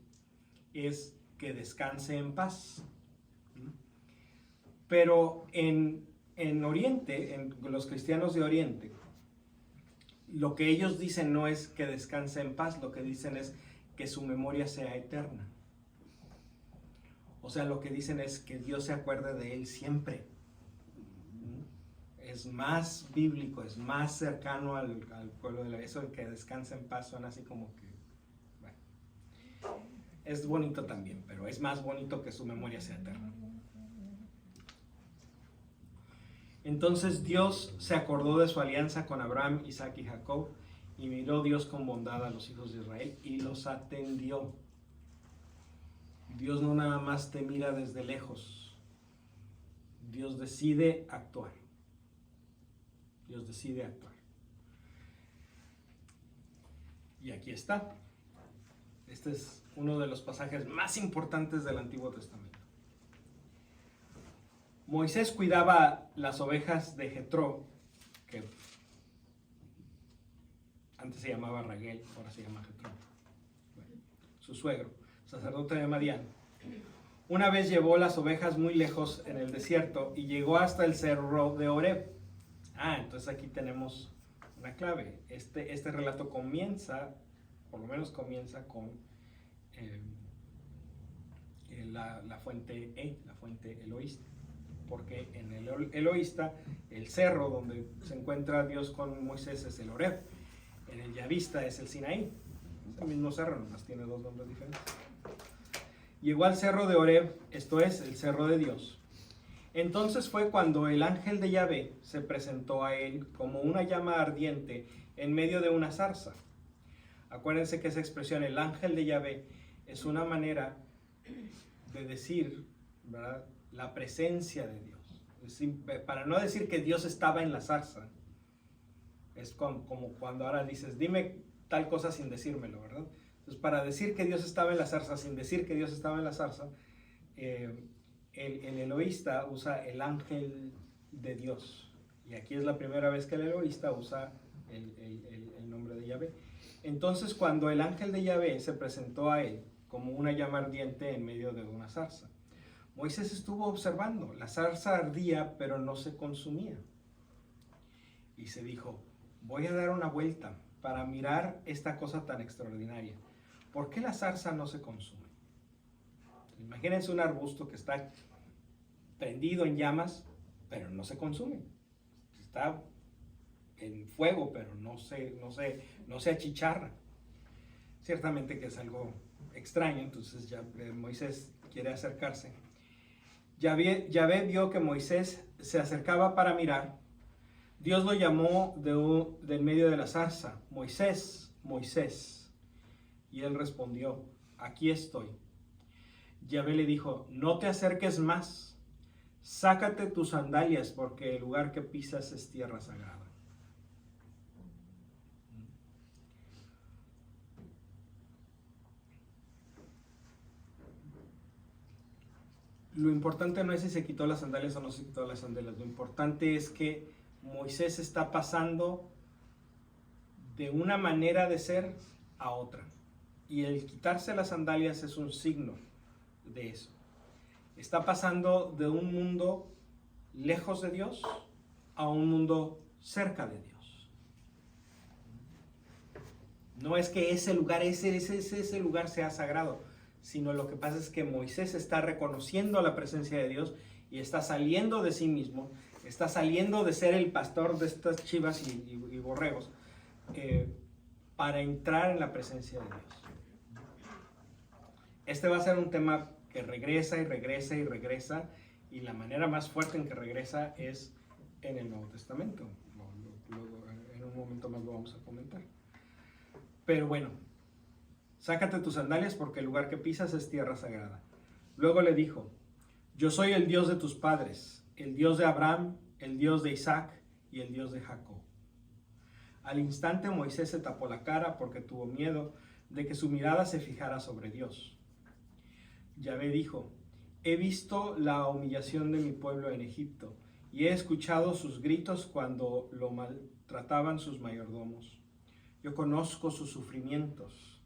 es que descanse en paz. Pero en Oriente, en los cristianos de Oriente, lo que ellos dicen no es que descanse en paz, lo que dicen es que su memoria sea eterna. O sea, lo que dicen es que Dios se acuerde de él siempre. Es más bíblico, es más cercano al pueblo de la... Eso de que descanse en paz suena así como que... Bueno, es bonito también, pero es más bonito que su memoria sea eterna. Entonces Dios se acordó de su alianza con Abraham, Isaac y Jacob, y miró Dios con bondad a los hijos de Israel y los atendió. Dios no nada más te mira desde lejos. Dios decide actuar. Dios decide actuar. Y aquí está. Este es uno de los pasajes más importantes del Antiguo Testamento. Moisés cuidaba las ovejas de Jetro, que antes se llamaba Raguel, ahora se llama Jetro, su suegro, sacerdote de Madián. Una vez llevó las ovejas muy lejos en el desierto y llegó hasta el cerro de Horeb. Entonces aquí tenemos una clave. Este relato comienza, por lo menos comienza con la fuente la fuente Eloísta. Porque en el Eloísta, el cerro donde se encuentra Dios con Moisés es el Horeb. En el Yavista es el Sinaí. Es el mismo cerro, nomás tiene dos nombres diferentes. Llegó al cerro de Horeb, esto es, el cerro de Dios. Entonces fue cuando el ángel de Yahvé se presentó a él como una llama ardiente en medio de una zarza. Acuérdense que esa expresión, el ángel de Yahvé, es una manera de decir, ¿verdad?, la presencia de Dios. Es decir, para no decir que Dios estaba en la zarza, es como cuando ahora dices, dime tal cosa sin decírmelo, ¿verdad? Entonces, para decir que Dios estaba en la zarza, sin decir que Dios estaba en la zarza, el eloísta usa el ángel de Dios. Y aquí es la primera vez que el eloísta usa el nombre de Yahvé. Entonces, cuando el ángel de Yahvé se presentó a él como una llama ardiente en medio de una zarza, Moisés estuvo observando. La zarza ardía, pero no se consumía. Y se dijo, voy a dar una vuelta para mirar esta cosa tan extraordinaria. ¿Por qué la zarza no se consume? Imagínense un arbusto que está prendido en llamas, pero no se consume. Está en fuego, pero no se achicharra. Ciertamente que es algo extraño, entonces ya Moisés quiere acercarse. Yahvé vio que Moisés se acercaba para mirar. Dios lo llamó del medio de la zarza, Moisés, Moisés. Y él respondió, aquí estoy. Yahvé le dijo, no te acerques más, sácate tus sandalias porque el lugar que pisas es tierra sagrada. Lo importante no es si se quitó las sandalias o no se quitó las sandalias. Lo importante es que Moisés está pasando de una manera de ser a otra. Y el quitarse las sandalias es un signo de eso. Está pasando de un mundo lejos de Dios a un mundo cerca de Dios. No es que ese lugar, ese lugar sea sagrado, sino lo que pasa es que Moisés está reconociendo la presencia de Dios y está saliendo de sí mismo, está saliendo de ser el pastor de estas chivas y borregos para entrar en la presencia de Dios. Este va a ser un tema que regresa y regresa y regresa, y la manera más fuerte en que regresa es en el Nuevo Testamento. En un momento más lo vamos a comentar. Pero bueno, sácate tus sandalias porque el lugar que pisas es tierra sagrada. Luego le dijo, yo soy el Dios de tus padres, el Dios de Abraham, el Dios de Isaac y el Dios de Jacob. Al instante Moisés se tapó la cara porque tuvo miedo de que su mirada se fijara sobre Dios. Yahvé dijo, he visto la humillación de mi pueblo en Egipto y he escuchado sus gritos cuando lo maltrataban sus mayordomos. Yo conozco sus sufrimientos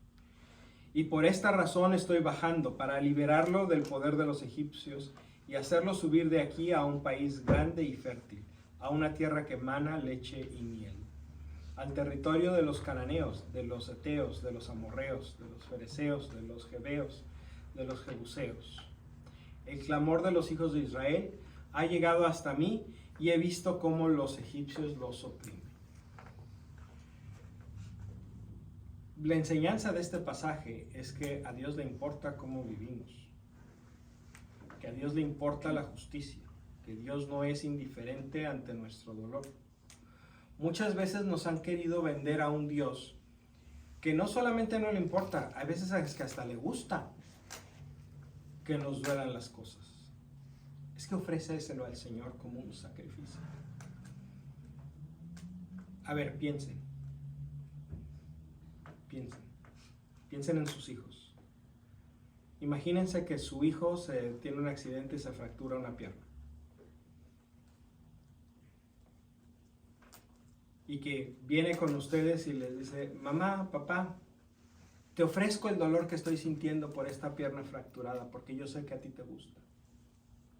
y por esta razón estoy bajando para liberarlo del poder de los egipcios y hacerlo subir de aquí a un país grande y fértil, a una tierra que emana leche y miel, al territorio de los cananeos, de los heteos, de los amorreos, de los fereceos, de los jebeos, de los jebuseos. El clamor de los hijos de Israel ha llegado hasta mí y he visto cómo los egipcios los oprimen. La enseñanza de este pasaje es que a Dios le importa cómo vivimos, que a Dios le importa la justicia, que Dios no es indiferente ante nuestro dolor. Muchas veces nos han querido vender a un Dios que no solamente no le importa, a veces es que hasta le gusta que nos duelan las cosas. Es que ofréceselo al Señor como un sacrificio. A ver, piensen en sus hijos. Imagínense que su hijo tiene un accidente y se fractura una pierna. Y que viene con ustedes y les dice, mamá, papá, te ofrezco el dolor que estoy sintiendo por esta pierna fracturada, porque yo sé que a ti te gusta,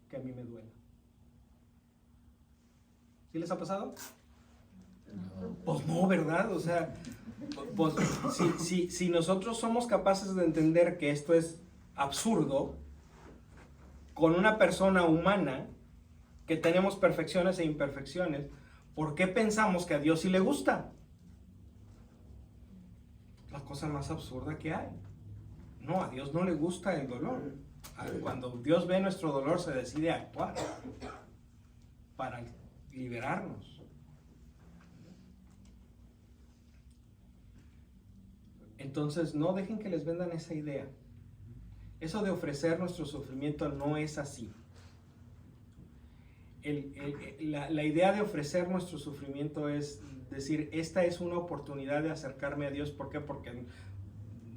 que a mí me duele. ¿Sí les ha pasado? No. Pues no, ¿verdad? O sea, pues, si nosotros somos capaces de entender que esto es absurdo, con una persona humana, que tenemos perfecciones e imperfecciones, ¿por qué pensamos que a Dios sí le gusta? La cosa más absurda que hay. No, a Dios no le gusta el dolor. Cuando Dios ve nuestro dolor se decide a actuar para liberarnos. Entonces no dejen que les vendan esa idea. Eso de ofrecer nuestro sufrimiento no es así. La idea de ofrecer nuestro sufrimiento es decir, esta es una oportunidad de acercarme a Dios. ¿Por qué? Porque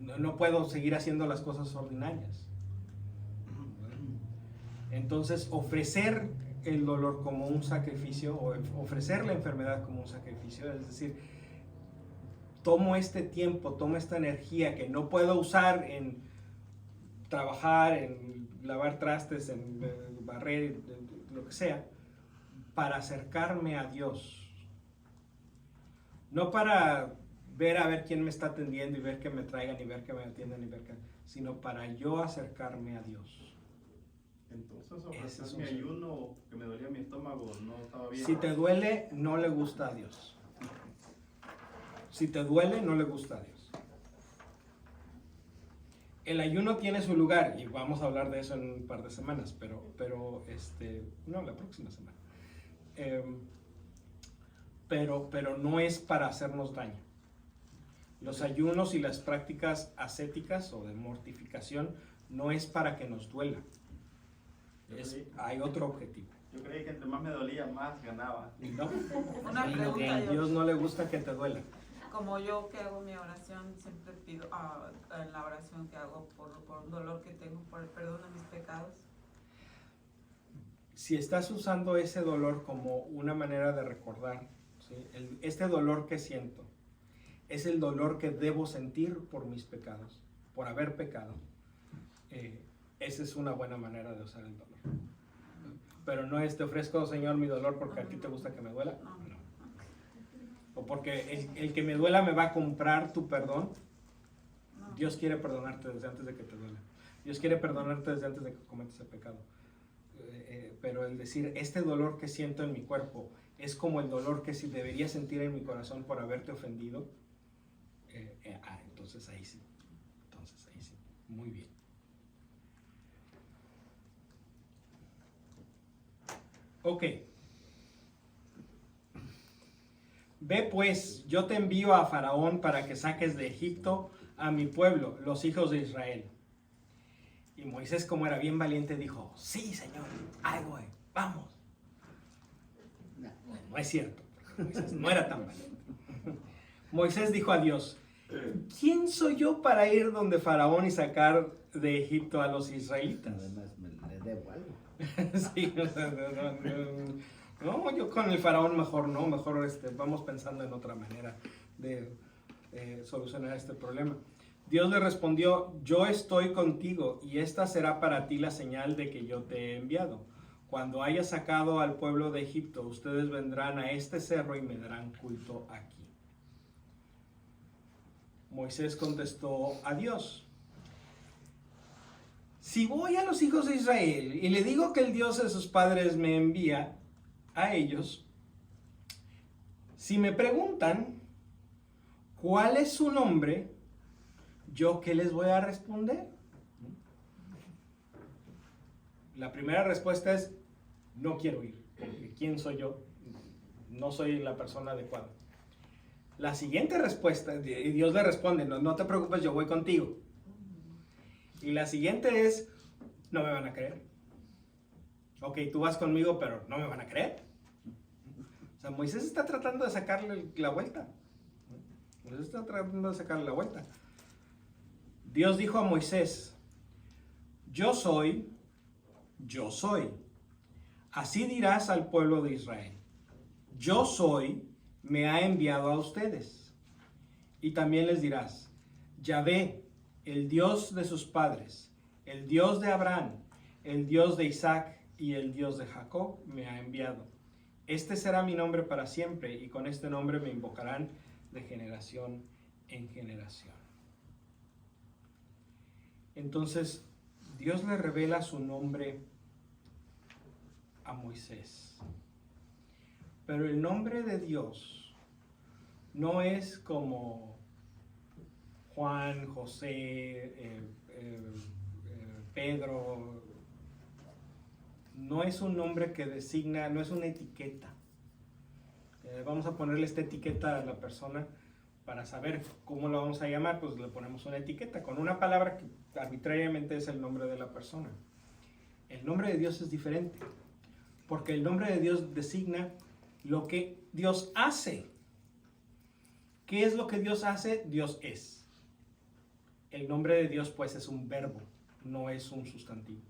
no puedo seguir haciendo las cosas ordinarias. Entonces, ofrecer el dolor como un sacrificio, o ofrecer la enfermedad como un sacrificio, es decir, tomo este tiempo, tomo esta energía que no puedo usar en trabajar, en lavar trastes, en barrer, lo que sea, para acercarme a Dios. No para ver a ver quién me está atendiendo y ver que me traigan y ver que me atiendan y ver que, sino para yo acercarme a Dios. Entonces, Ese es ofrecer mi un- ayuno, que me dolía mi estómago, no estaba bien. Si te duele, no le gusta a Dios. Si te duele, no le gusta a Dios. El ayuno tiene su lugar y vamos a hablar de eso en un par de semanas, pero no, la próxima semana. Pero no es para hacernos daño. Los ayunos y las prácticas ascéticas o de mortificación no es para que nos duela. Hay otro objetivo. Yo creí que entre más me dolía, más ganaba. ¿No? Una pregunta, A Dios no le gusta que te duela. como yo que hago mi oración, siempre pido en la oración que hago por un dolor que tengo, por el perdón de mis pecados. Si estás usando ese dolor como una manera de recordar, ¿sí? Este dolor que siento es el dolor que debo sentir por mis pecados, por haber pecado. Esa es una buena manera de usar el dolor. Pero no es te ofrezco, Señor, mi dolor porque a ti te gusta que me duela. No. porque el que me duela me va a comprar tu perdón. No. Dios quiere perdonarte desde antes de que te duela. Dios quiere perdonarte desde antes de que cometas el pecado. Pero el decir, este dolor que siento en mi cuerpo es como el dolor que debería sentir en mi corazón por haberte ofendido. Entonces ahí sí. Muy bien. Ok. Ve pues, yo te envío a Faraón para que saques de Egipto a mi pueblo, los hijos de Israel. Y Moisés, como era bien valiente, dijo, sí, Señor, ahí voy, vamos. No es cierto, Moisés no era tan valiente. Moisés dijo a Dios, ¿quién soy yo para ir donde Faraón y sacar de Egipto a los israelitas? Además, le debo algo. Sí, no, yo con el Faraón mejor vamos pensando en otra manera de solucionar este problema. Dios le respondió, yo estoy contigo y esta será para ti la señal de que yo te he enviado. Cuando haya sacado al pueblo de Egipto, ustedes vendrán a este cerro y me darán culto aquí. Moisés contestó a Dios, si voy a los hijos de Israel y le digo que el Dios de sus padres me envía a ellos, si me preguntan cuál es su nombre, ¿yo qué les voy a responder? La primera respuesta es, no quiero ir, porque ¿quién soy yo? No soy la persona adecuada. La siguiente respuesta, y Dios le responde, no te preocupes, yo voy contigo. Y la siguiente es, no me van a creer. Ok, tú vas conmigo, pero no me van a creer. O sea, Moisés está tratando de sacarle la vuelta. Dios dijo a Moisés, yo soy. Así dirás al pueblo de Israel, yo soy, me ha enviado a ustedes. Y también les dirás, Yahvé, el Dios de sus padres, el Dios de Abraham, el Dios de Isaac y el Dios de Jacob me ha enviado. Este será mi nombre para siempre y con este nombre me invocarán de generación en generación. Entonces, Dios le revela su nombre a Moisés. Pero el nombre de Dios no es como Juan, José, Pedro. No es un nombre que designa, no es una etiqueta. Vamos a ponerle esta etiqueta a la persona para saber cómo lo vamos a llamar, pues le ponemos una etiqueta con una palabra que arbitrariamente es el nombre de la persona. El nombre de Dios es diferente, porque el nombre de Dios designa lo que Dios hace. ¿Qué es lo que Dios hace? Dios es. El nombre de Dios pues es un verbo, no es un sustantivo.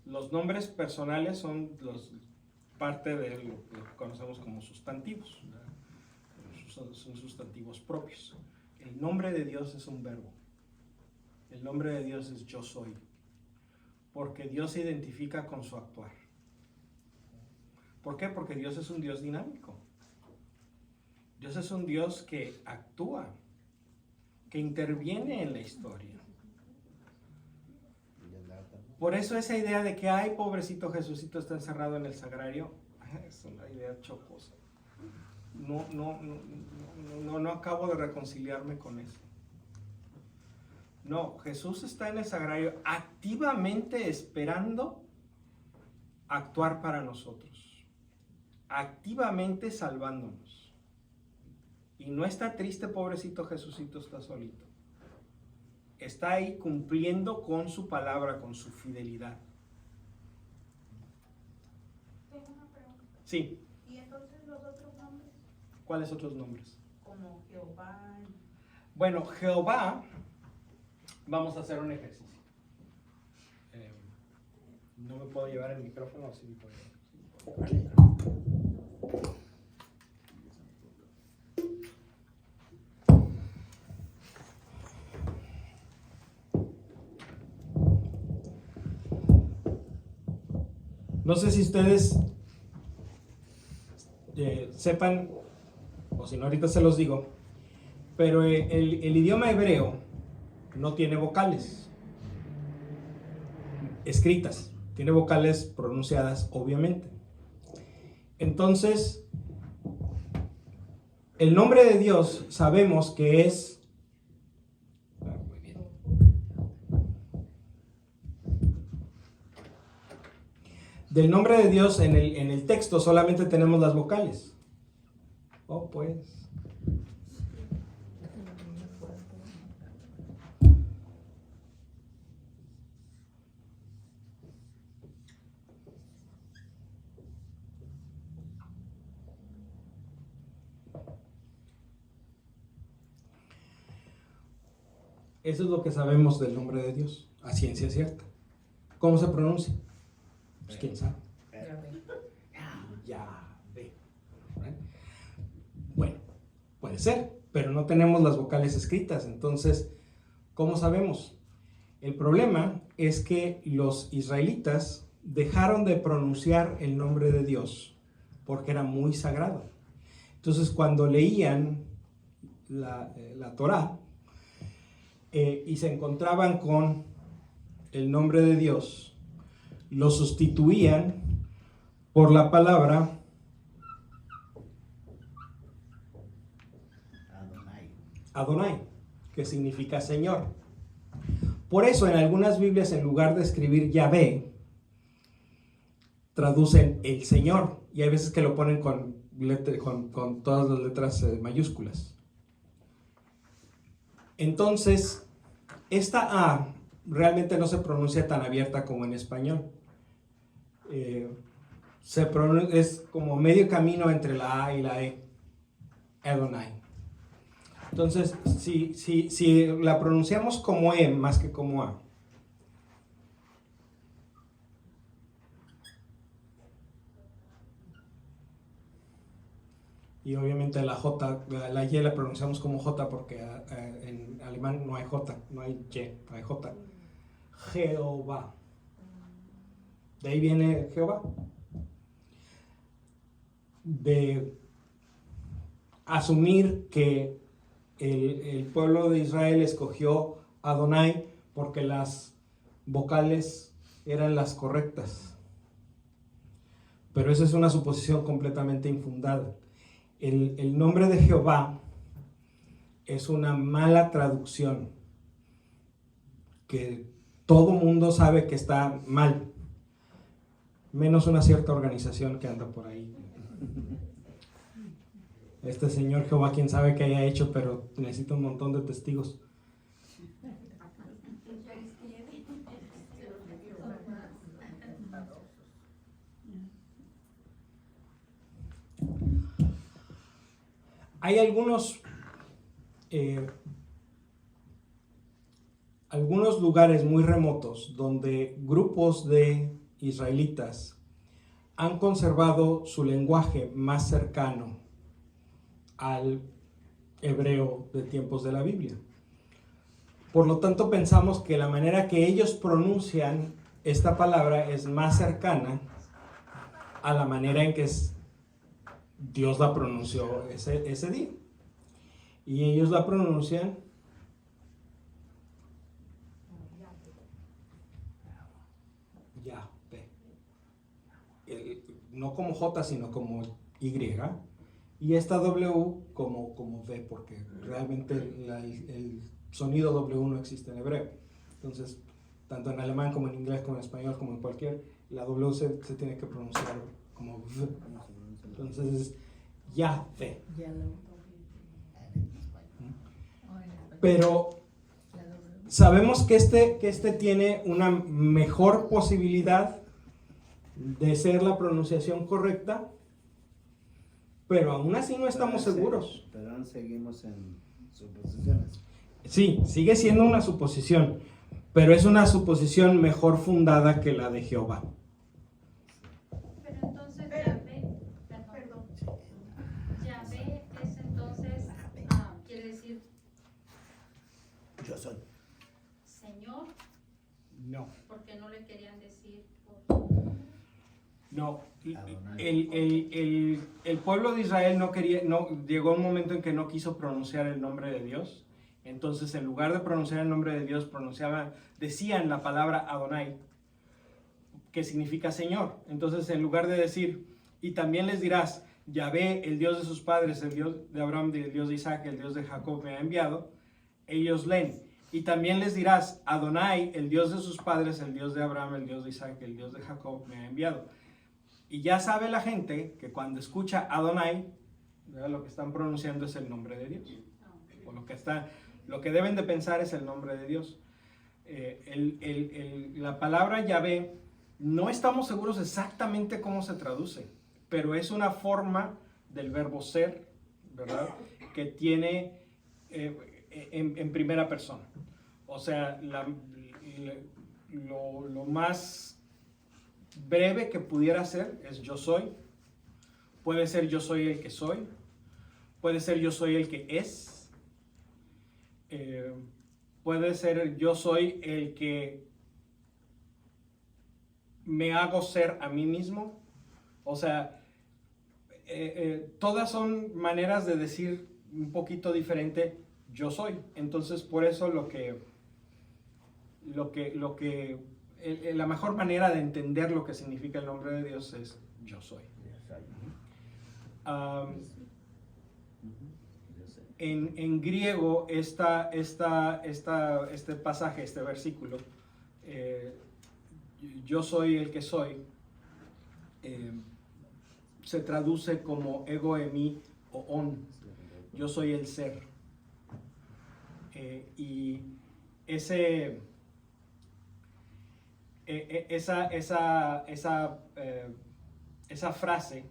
Los nombres personales son parte de lo que conocemos como sustantivos, ¿verdad? Son sustantivos propios. El nombre de Dios es un verbo. El nombre de Dios es yo soy, porque Dios se identifica con su actuar. ¿Por qué? Porque Dios es un Dios dinámico. Dios es un Dios que actúa, que interviene en la historia. Por eso esa idea de que, ay, pobrecito Jesucito está encerrado en el sagrario, es una idea chocosa. No acabo de reconciliarme con eso. No, Jesús está en el sagrario activamente esperando actuar para nosotros, activamente salvándonos. Y no está triste, pobrecito Jesucito está solito. Está ahí cumpliendo con su palabra, con su fidelidad. Tengo una pregunta. Sí. ¿Y entonces los otros nombres? ¿Cuáles otros nombres? Como Jehová. Bueno, Jehová, vamos a hacer un ejercicio. No me puedo llevar el micrófono, sí me puedo llevar. No sé si ustedes sepan o si no ahorita se los digo, pero el idioma hebreo no tiene vocales escritas, tiene vocales pronunciadas, obviamente. Entonces, el nombre de Dios sabemos que es... muy bien. Del nombre de Dios en el texto solamente tenemos las vocales. Oh, pues... Eso es lo que sabemos del nombre de Dios, a ciencia cierta. ¿Cómo se pronuncia? Pues quién sabe. Yahvé. Bueno, puede ser, pero no tenemos las vocales escritas, entonces, ¿cómo sabemos? El problema es que los israelitas dejaron de pronunciar el nombre de Dios porque era muy sagrado. Entonces, cuando leían la Torá, y se encontraban con el nombre de Dios, lo sustituían por la palabra Adonai, que significa Señor. Por eso en algunas Biblias, en lugar de escribir Yahvé, traducen el Señor, y hay veces que lo ponen con todas las letras mayúsculas. Entonces, esta A realmente no se pronuncia tan abierta como en español. Es como medio camino entre la A y la E. Adonai. Entonces, si la pronunciamos como E más que como A, y obviamente la J, la Y la pronunciamos como J porque en alemán no hay J, no hay Y, no hay J. Jehová. De ahí viene Jehová. De asumir que el pueblo de Israel escogió Adonai porque las vocales eran las correctas. Pero esa es una suposición completamente infundada. El nombre de Jehová es una mala traducción que todo mundo sabe que está mal, menos una cierta organización que anda por ahí. Este señor Jehová, quién sabe qué haya hecho, pero necesita un montón de testigos. Hay algunos lugares muy remotos donde grupos de israelitas han conservado su lenguaje más cercano al hebreo de tiempos de la Biblia. Por lo tanto, pensamos que la manera que ellos pronuncian esta palabra es más cercana a la manera en que Dios la pronunció ese día. Y ellos la pronuncian Yahvé. No como J, sino como Y. Y esta W como V, porque realmente el sonido W no existe en hebreo. Entonces, tanto en alemán como en inglés, como en español, como en cualquier, la W se tiene que pronunciar como V. Entonces es Yahvé. Pero sabemos que este tiene una mejor posibilidad de ser la pronunciación correcta, pero aún así no estamos seguros. Pero aún seguimos en suposiciones. Sí, sigue siendo una suposición, pero es una suposición mejor fundada que la de Jehová. Pero entonces Yahvé, perdón, Yahvé es entonces, quiere decir Yo soy. Señor, No. porque no le querían decir No, Adonai. el pueblo de Israel llegó un momento en que no quiso pronunciar el nombre de Dios. Entonces, en lugar de pronunciar el nombre de Dios, decían la palabra Adonai, que significa Señor. Entonces, en lugar de decir, y también les dirás, Yahvé, el Dios de sus padres, el Dios de Abraham, el Dios de Isaac, el Dios de Jacob me ha enviado, ellos leen. Y también les dirás, Adonai, el Dios de sus padres, el Dios de Abraham, el Dios de Isaac, el Dios de Jacob me ha enviado. Y ya sabe la gente que cuando escucha Adonai, ¿verdad? Lo que están pronunciando es el nombre de Dios. O lo que deben de pensar es el nombre de Dios. La palabra Yahvé, no estamos seguros exactamente cómo se traduce, pero es una forma del verbo ser, ¿verdad? Que tiene en primera persona. O sea, lo más breve que pudiera ser es yo soy. Puede ser yo soy el que soy. Puede ser yo soy el que es. Puede ser yo soy el que me hago ser a mí mismo. O sea, todas son maneras de decir un poquito diferente yo soy. Entonces, por eso la mejor manera de entender lo que significa el nombre de Dios es yo soy. En griego, este pasaje, este versículo, yo soy el que soy, se traduce como ego emi o on. Yo soy el ser. Y esa frase,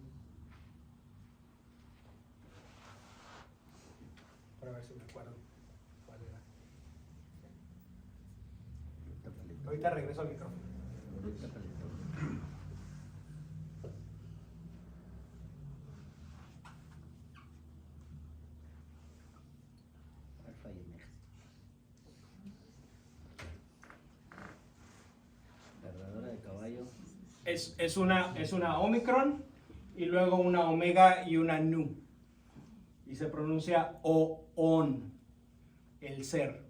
para ver si me acuerdo cuál era. Ahorita regreso al micrófono. Es una Omicron y luego una Omega y una Nu. Y se pronuncia O-On, el ser.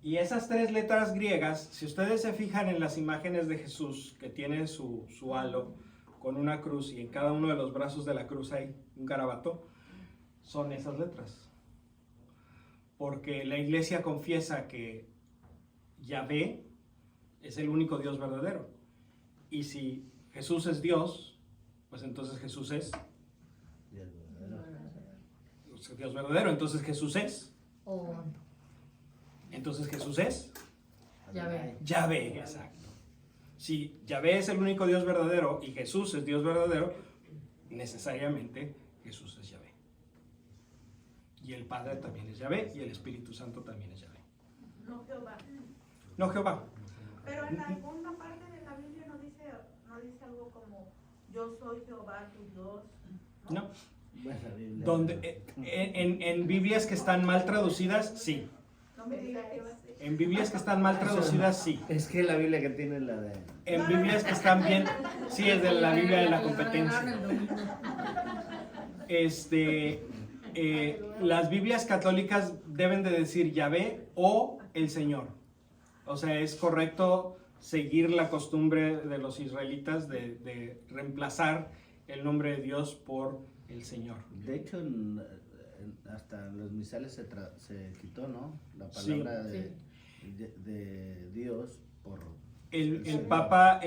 Y esas tres letras griegas, si ustedes se fijan en las imágenes de Jesús, que tiene su halo con una cruz y en cada uno de los brazos de la cruz hay un garabato, son esas letras. Porque la iglesia confiesa que Yahvé es el único Dios verdadero. Y si Jesús es Dios, pues entonces Jesús es Dios verdadero. Entonces Jesús es. Entonces Jesús es Yahvé. Yahvé, exacto. Si Yahvé es el único Dios verdadero y Jesús es Dios verdadero, necesariamente Jesús es Yahvé. Y el Padre también es Yahvé y el Espíritu Santo también es Yahvé. No Jehová. No Jehová. Pero en alguna parte de la Biblia no dice algo como yo soy Jehová tu Dios. No. En Biblias que están mal traducidas, sí. No me digas Jehová. En Biblias que están mal traducidas, sí. Es que la Biblia que tiene la de... En Biblias que están bien, sí, es de la Biblia de la competencia. Las Biblias católicas deben de decir Yahvé o el Señor. O sea, es correcto seguir la costumbre de los israelitas de reemplazar el nombre de Dios por el Señor. De hecho, hasta en los misales se quitó, ¿no? La palabra de Dios por... El Papa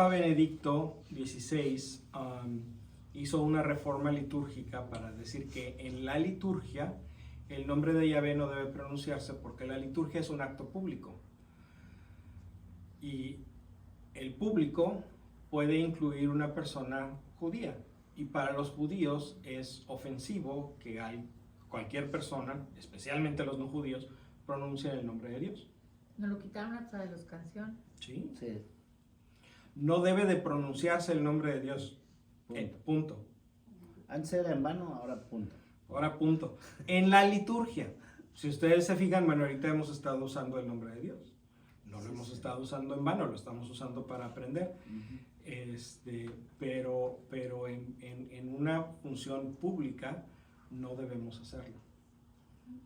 Benedicto XVI hizo una reforma litúrgica para decir que en la liturgia el nombre de Yahvé no debe pronunciarse porque la liturgia es un acto público. Y el público puede incluir una persona judía. Y para los judíos es ofensivo que cualquier persona, especialmente los no judíos, pronuncie el nombre de Dios. Nos lo quitaron hasta de las canciones. ¿Sí? Sí. No debe de pronunciarse el nombre de Dios. Punto. Antes era en vano, ahora punto. Ahora punto. En la liturgia, si ustedes se fijan, bueno, ahorita hemos estado usando el nombre de Dios. No lo hemos estado usando en vano, lo estamos usando para aprender. pero en una función pública no debemos hacerlo,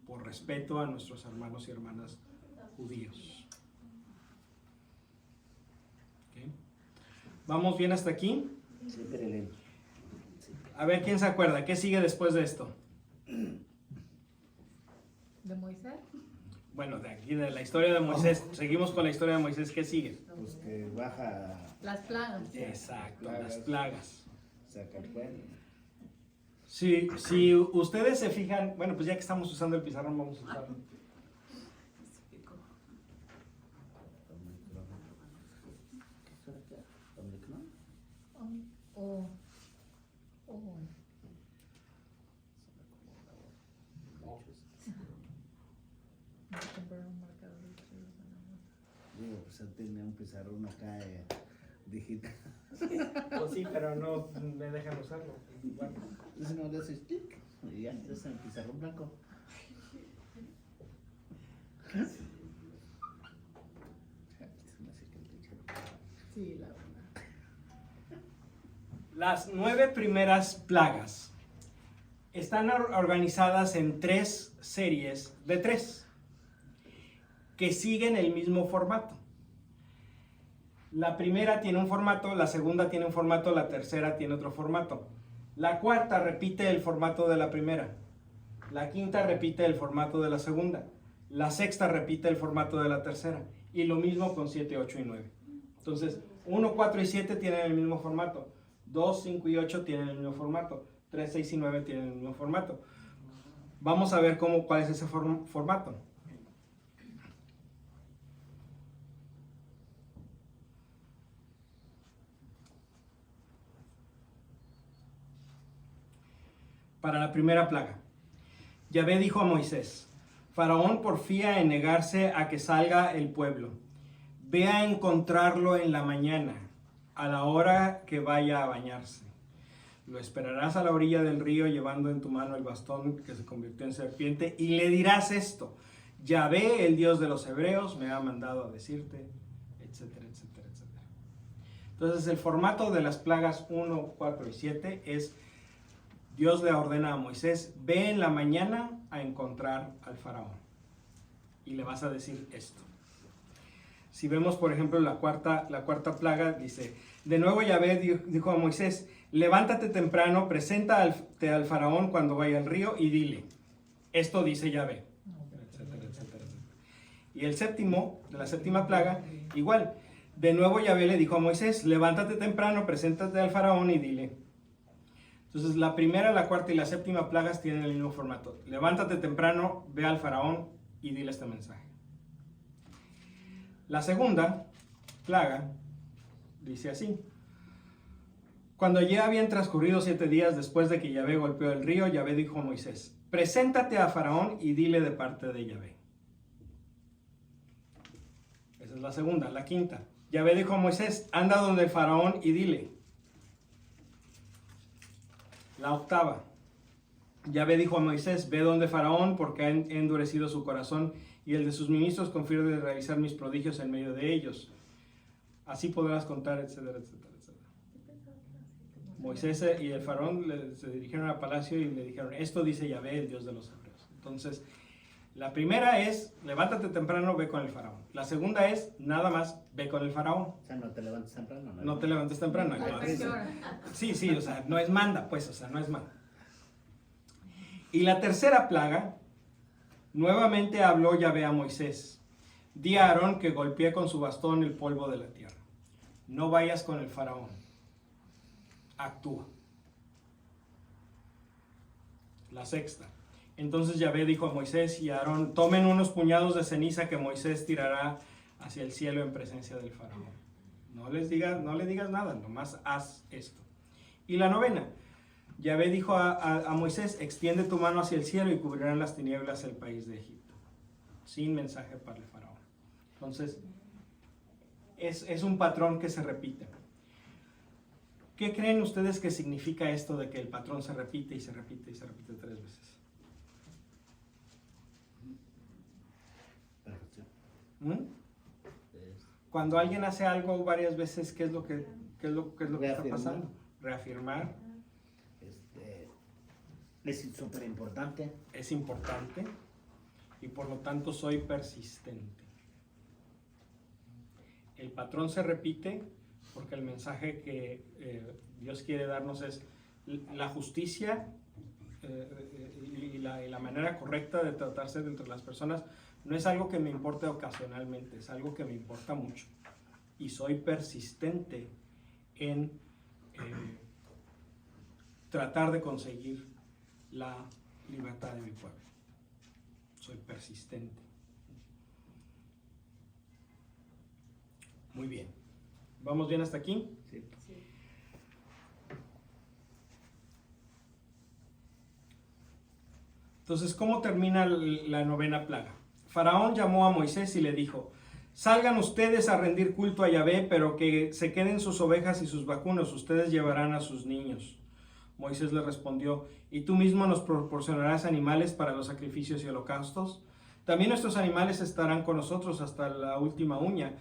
por respeto a nuestros hermanos y hermanas judíos. ¿Ok? ¿Vamos bien hasta aquí? Sí, Perilín. A ver, ¿quién se acuerda? ¿Qué sigue después de esto? ¿De Moisés? Bueno, de aquí, de la historia de Moisés, seguimos con la historia de Moisés. ¿Qué sigue? Pues que baja, Las plagas. Exacto, las plagas. saca el pueblo. Si ustedes se fijan, bueno, pues ya que estamos usando el pizarrón, vamos a usarlo. O voy a comprar un marcador de chivos, Digo, pues él tenía un pizarrón acá digital. Pues sí, pero no me dejan usarlo. Bueno. Entonces no le haces tic y ya, es el pizarrón blanco. Sí, la verdad. Las 9 primeras plagas están organizadas en 3 series de 3 que siguen el mismo formato. La primera tiene un formato, la segunda tiene un formato, la tercera tiene otro formato. La cuarta repite el formato de la primera. La quinta repite el formato de la segunda. La sexta repite el formato de la tercera. Y lo mismo con 7, 8 y 9. Entonces, 1, 4 y 7 tienen el mismo formato. 2, 5 y 8 tienen el mismo formato. 3, 6 y 9 tienen el mismo formato. Vamos a ver cuál es ese formato. Para la primera plaga, Yahvé dijo a Moisés: Faraón porfía en negarse a que salga el pueblo. Ve a encontrarlo en la mañana, a la hora que vaya a bañarse. Lo esperarás a la orilla del río llevando en tu mano el bastón que se convirtió en serpiente y le dirás esto: Yahvé, el Dios de los hebreos, me ha mandado a decirte, etcétera, etcétera, etcétera. Entonces el formato de las plagas 1, 4 y 7 es: Dios le ordena a Moisés, ve en la mañana a encontrar al faraón y le vas a decir esto. Si vemos, por ejemplo, la cuarta plaga, dice: de nuevo Yahvé dijo a Moisés: levántate temprano, preséntate al faraón cuando vaya al río y dile, esto dice Yahvé, etcétera, etcétera, etcétera. Y el séptimo, de la séptima plaga, igual. De nuevo Yahvé le dijo a Moisés: levántate temprano, preséntate al faraón y dile. Entonces la primera, la cuarta y la séptima plagas tienen el mismo formato. Levántate temprano, ve al faraón y dile este mensaje. La segunda plaga dice así: cuando ya habían transcurrido 7 días después de que Yahvé golpeó el río, Yahvé dijo a Moisés: preséntate a faraón y dile de parte de Yahvé. Esa es la segunda. La quinta, Yahvé dijo a Moisés: anda donde el faraón y dile. La octava, Yahvé dijo a Moisés: ve donde Faraón, porque ha endurecido su corazón y el de sus ministros con fin de realizar mis prodigios en medio de ellos. Así podrás contar, etcétera, etcétera, etcétera. Moisés y el Faraón se dirigieron al palacio y le dijeron: esto dice Yahvé, el Dios de los hebreos. Entonces, la primera es: levántate temprano, ve con el Faraón. La segunda es: nada más, ve con el Faraón. O sea, no te levantes temprano. No te levantes temprano. Sí, o sea, no es manda, pues, o sea, no es manda. Y la tercera plaga, nuevamente habló Yahvé a Moisés: di a Aarón que golpee con su bastón el polvo de la tierra. No vayas con el faraón. Actúa. La sexta. Entonces Yahvé dijo a Moisés y a Aarón: tomen unos puñados de ceniza que Moisés tirará hacia el cielo en presencia del faraón. No le digas nada, nomás haz esto. Y la novena. Yahvé dijo a Moisés: extiende tu mano hacia el cielo y cubrirán las tinieblas el país de Egipto. Sin mensaje para el faraón. Entonces, es un patrón que se repite. ¿Qué creen ustedes que significa esto de que el patrón se repite y se repite y se repite 3 veces? Perfección. Cuando alguien hace algo varias veces, ¿qué es lo que ¿Qué es lo que está Reafirmar. pasando? Reafirmar. Es súper importante. Es importante y por lo tanto soy persistente. El patrón se repite porque el mensaje que Dios quiere darnos es la justicia y la manera correcta de tratarse entre las personas. No es algo que me importe ocasionalmente, es algo que me importa mucho. Y soy persistente en tratar de conseguir la libertad de mi pueblo. Soy persistente. Muy bien. ¿Vamos bien hasta aquí? Sí. Entonces, ¿cómo termina la novena plaga? Faraón llamó a Moisés y le dijo: salgan ustedes a rendir culto a Yahvé, pero que se queden sus ovejas y sus vacunos, ustedes llevarán a sus niños. Moisés le respondió: ¿y tú mismo nos proporcionarás animales para los sacrificios y holocaustos? También nuestros animales estarán con nosotros hasta la última uña,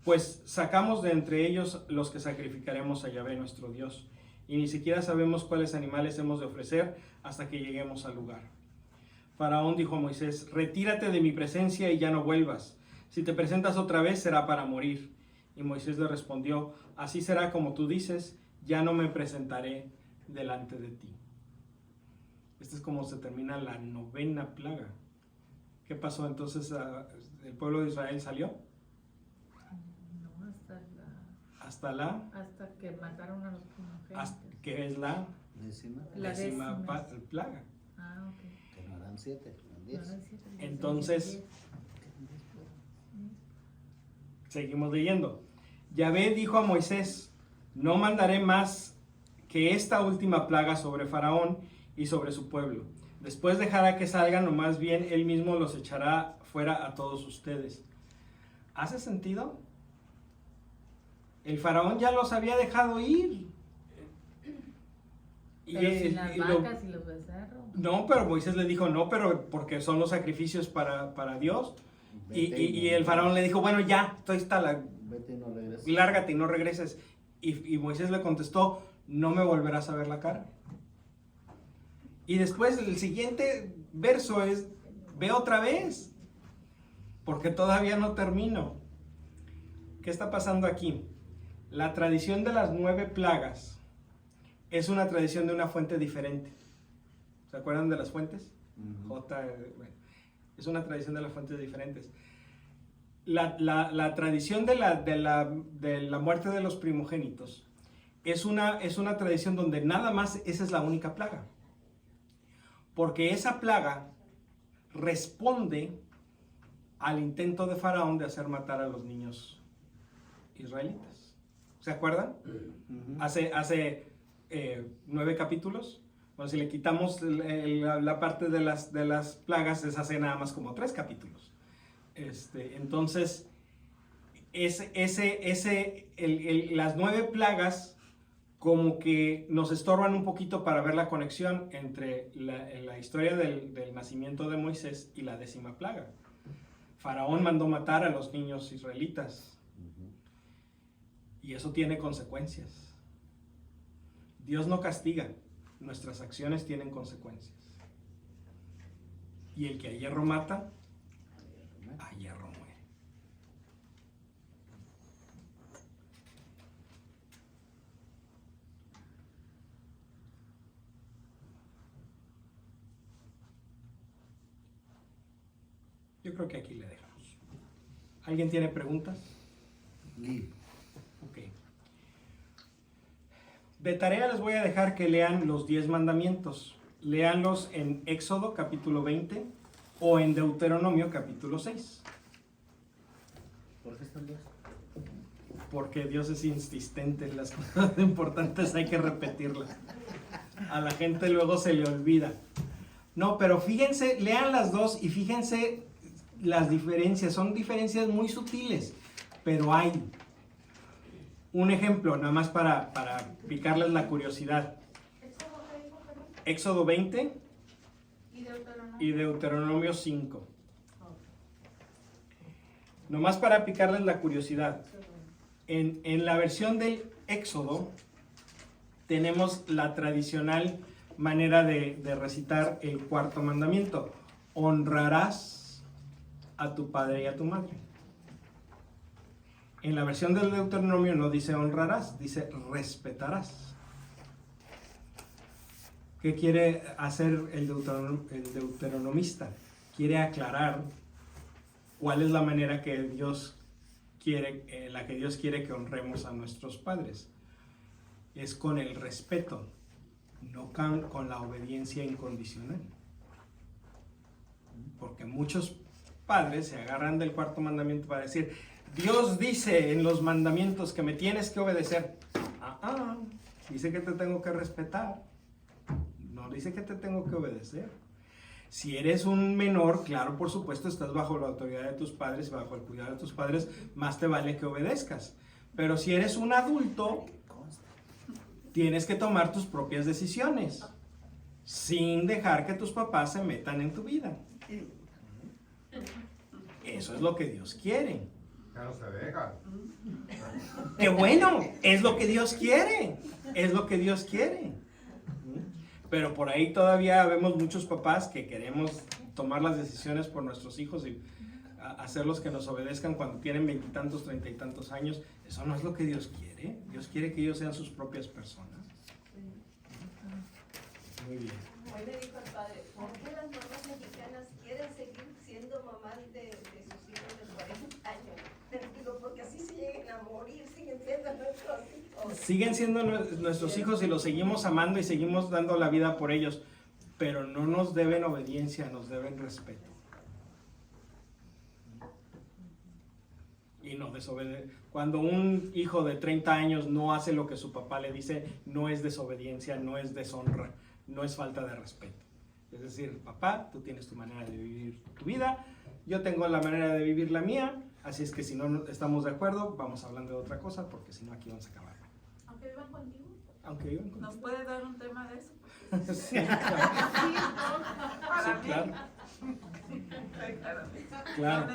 pues sacamos de entre ellos los que sacrificaremos a Yahvé nuestro Dios, y ni siquiera sabemos cuáles animales hemos de ofrecer hasta que lleguemos al lugar. Faraón dijo a Moisés: retírate de mi presencia y ya no vuelvas. Si te presentas otra vez será para morir. Y Moisés le respondió: así será como tú dices, ya no me presentaré delante de ti. Esta es como se termina la novena plaga. ¿Qué pasó entonces? ¿El pueblo de Israel salió? No, hasta que mataron a los primogénitos. ¿Qué es la La décima décima. plaga? Ah, ok. Que no eran 7, eran No, 10. no es cierto, Entonces, seguimos leyendo. Yahvé dijo a Moisés: no mandaré más que esta última plaga sobre Faraón y sobre su pueblo. Después dejará que salgan, o más bien él mismo los echará fuera a todos ustedes. ¿Hace sentido? El Faraón ya los había dejado ir. Pero sin las vacas y los becerros. No, pero Moisés le dijo: no, pero porque son los sacrificios para Dios. Y el Faraón le dijo: bueno, ya, esto está, Vete y no regreses. lárgate y no regreses. Y Moisés le contestó: no me volverás a ver la cara. Y después el siguiente verso es: ve otra vez, porque todavía no termino. ¿Qué está pasando aquí? La tradición de las 9 plagas es una tradición de una fuente diferente. ¿Se acuerdan de las fuentes? Ujú. Bueno, es una tradición de las fuentes diferentes. La tradición de la muerte de los primogénitos es una tradición donde nada más esa es la única plaga. Porque esa plaga responde al intento de Faraón de hacer matar a los niños israelitas. ¿Se acuerdan? Ujú. Hace 9 capítulos. Bueno, si le quitamos la parte de las plagas, es hace nada más como 3 capítulos. Entonces, las 9 plagas como que nos estorban un poquito para ver la conexión entre la historia del nacimiento de Moisés y la 10ª plaga. Faraón mandó matar a los niños israelitas. Ujú. Y eso tiene consecuencias. Dios no castiga, nuestras acciones tienen consecuencias. Y el que a hierro mata, a hierro muere. Yo creo que aquí le dejamos. ¿Alguien tiene preguntas? Y Ok. De tarea les voy a dejar que lean los 10 mandamientos. Léanlos en Éxodo capítulo 20 o en Deuteronomio capítulo 6. ¿por qué están 10? Porque Dios es insistente en las cosas importantes, hay que repetirlas. A la gente luego se le olvida. No, pero fíjense, lean las dos y fíjense las diferencias. Son diferencias muy sutiles, pero hay. Un ejemplo, nada más para picarles la curiosidad. Éxodo 20 y Deuteronomio 5. Nomás para picarles la curiosidad. En la versión del Éxodo, tenemos la tradicional manera de recitar el cuarto mandamiento. Honrarás a tu padre y a tu madre. En la versión del Deuteronomio no dice honrarás, dice respetarás. ¿Qué quiere hacer el deuteronomista? Quiere aclarar cuál es la manera que Dios quiere, la que Dios quiere que honremos a nuestros padres. Es con el respeto, no con la obediencia incondicional. Porque muchos padres se agarran del cuarto mandamiento para decir, Dios dice en los mandamientos que me tienes que obedecer. Dice que te tengo que respetar. No dice que te tengo que obedecer. Si eres un menor, claro, por supuesto, estás bajo la autoridad de tus padres, bajo el cuidado de tus padres, más te vale que obedezcas. Pero si eres un adulto, tienes que tomar tus propias decisiones, sin dejar que tus papás se metan en tu vida. Eso es lo que Dios quiere. Ya no se deja. ¡Qué bueno! Es lo que Dios quiere. Es lo que Dios quiere. Pero por ahí todavía vemos muchos papás que queremos tomar las decisiones por nuestros hijos y hacerlos que nos obedezcan cuando tienen 20 y tantos, 30 y tantos años. Eso no es lo que Dios quiere. Dios quiere que ellos sean sus propias personas. Muy bien. Hoy le dijo al padre, ¿por qué las mamás mexicanas quieren seguir siendo mamás de sus hijos de 40 años? Digo, porque así se lleguen a morir, siguen siendo nuestros hijos. Siguen siendo nuestros hijos y los seguimos amando y seguimos dando la vida por ellos, pero no nos deben obediencia, nos deben respeto. Y no desobedece. Cuando un hijo de 30 años no hace lo que su papá le dice, no es desobediencia, no es deshonra, no es falta de respeto. Es decir, papá, tú tienes tu manera de vivir tu vida, yo tengo la manera de vivir la mía, así es que si no estamos de acuerdo, vamos hablando de otra cosa, porque si no aquí vamos a acabar. Aunque vivan contigo. Aunque vivan contigo. ¿Nos puede dar un tema de eso? Sí, claro. Sí, claro. Claro.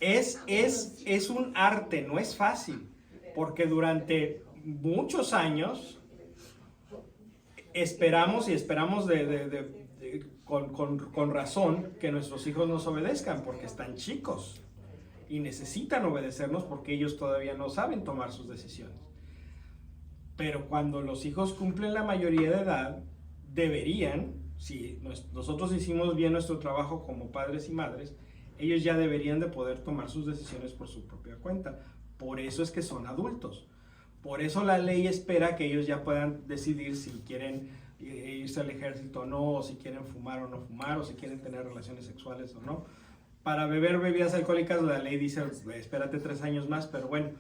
Es un arte, no es fácil, porque durante muchos años esperamos con razón que nuestros hijos nos obedezcan, porque están chicos y necesitan obedecernos porque ellos todavía no saben tomar sus decisiones. Pero cuando los hijos cumplen la mayoría de edad, deberían, si nosotros hicimos bien nuestro trabajo como padres y madres, ellos ya deberían de poder tomar sus decisiones por su propia cuenta. Por eso es que son adultos. Por eso la ley espera que ellos ya puedan decidir si quieren irse al ejército o no, o si quieren fumar o no fumar, o si quieren tener relaciones sexuales o no. Para beber bebidas alcohólicas la ley dice, espérate 3 años más, pero bueno,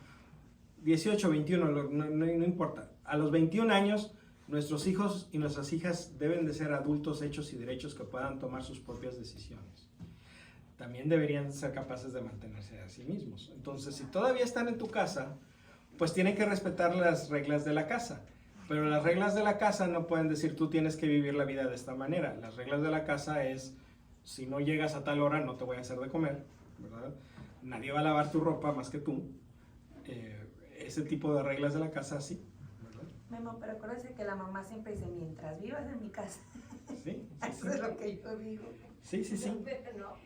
18, 21, no importa. A los 21 años, nuestros hijos y nuestras hijas deben de ser adultos hechos y derechos que puedan tomar sus propias decisiones. También deberían ser capaces de mantenerse a sí mismos. Entonces, si todavía están en tu casa, pues tienen que respetar las reglas de la casa. Pero las reglas de la casa no pueden decir tú tienes que vivir la vida de esta manera. Las reglas de la casa es, si no llegas a tal hora no te voy a hacer de comer, ¿verdad? Nadie va a lavar tu ropa más que tú. Ese tipo de reglas de la casa, sí. ¿Verdad? Memo, pero acuérdense que la mamá siempre dice, mientras vivas en mi casa. Sí, Eso es lo que yo digo. Sí. No.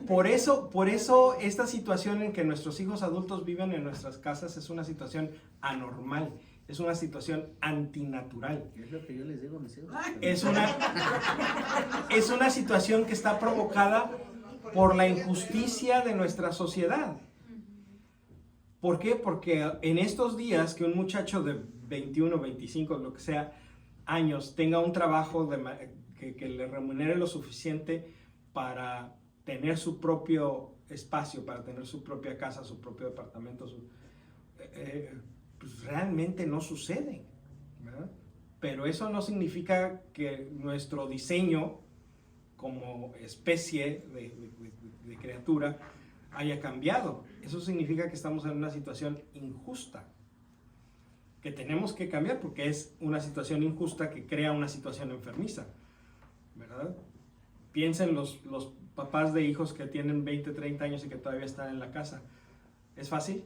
Por eso esta situación en que nuestros hijos adultos viven en nuestras casas es una situación anormal, es una situación antinatural. Es lo que yo les digo a mis hijos. Es una situación que está provocada por la injusticia de nuestra sociedad. ¿Por qué? Porque en estos días que un muchacho de 21, 25, lo que sea, años tenga un trabajo que le remunere lo suficiente para tener su propio espacio, para tener su propia casa, su propio departamento, pues realmente no sucede, ¿verdad? Pero eso no significa que nuestro diseño como especie de criatura haya cambiado. Eso significa que estamos en una situación injusta, que tenemos que cambiar porque es una situación injusta que crea una situación enfermiza, ¿verdad? Piensen los papás de hijos que tienen 20, 30 años y que todavía están en la casa. ¿Es fácil?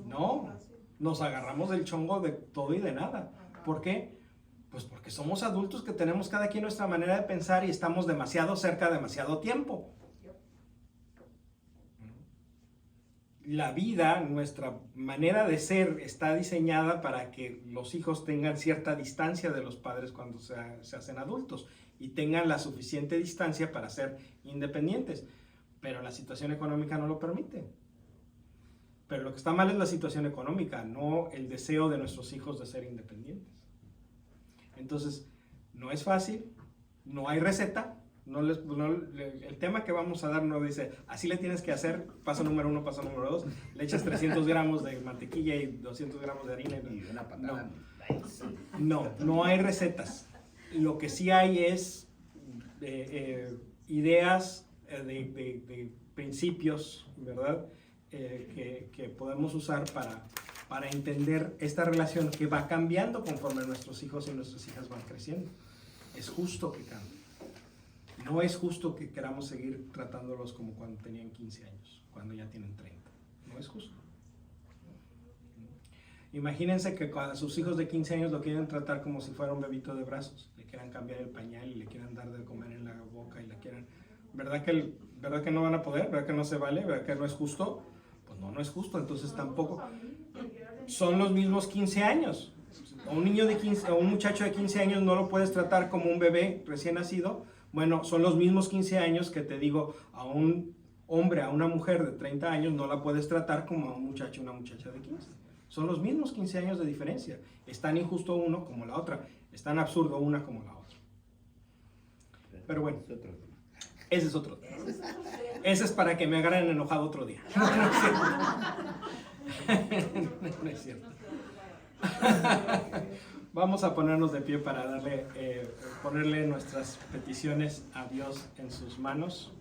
No, Nos agarramos del chongo de todo y de nada. ¿Por qué? Pues porque somos adultos que tenemos cada quien nuestra manera de pensar y estamos demasiado cerca demasiado tiempo. La vida, nuestra manera de ser está diseñada para que los hijos tengan cierta distancia de los padres cuando se hacen adultos y tengan la suficiente distancia para ser independientes. Pero la situación económica no lo permite. Pero lo que está mal es la situación económica, no el deseo de nuestros hijos de ser independientes. Entonces, no es fácil, no hay receta. El tema que vamos a dar no dice, así le tienes que hacer, paso número 1, paso número 2, le echas 300 gramos de mantequilla y 200 gramos de harina. Y una patada. No hay recetas. Lo que sí hay es ideas de principios, ¿verdad? Que podemos usar para entender esta relación que va cambiando conforme nuestros hijos y nuestras hijas van creciendo. Es justo que cambie. No es justo que queramos seguir tratándolos como cuando tenían 15 años, cuando ya tienen 30. No es justo. Imagínense que a sus hijos de 15 años lo quieren tratar como si fuera un bebito de brazos. Le quieran cambiar el pañal y le quieran dar de comer en la boca y le quieran... ¿Verdad que no van a poder? ¿Verdad que no se vale? ¿Verdad que no es justo? Pues no es justo. Entonces tampoco... Son los mismos 15 años. A un niño de 15, a un muchacho de 15 años no lo puedes tratar como un bebé recién nacido. Bueno, son los mismos 15 años que te digo, a un hombre, a una mujer de 30 años no la puedes tratar como a un muchacho o una muchacha de 15. Son los mismos 15 años de diferencia. Es tan injusto uno como la otra. Es tan absurdo una como la otra. Pero bueno, ese es otro tema. Ese es para que me agarren enojado otro día. No es cierto. Vamos a ponernos de pie para ponerle nuestras peticiones a Dios en sus manos.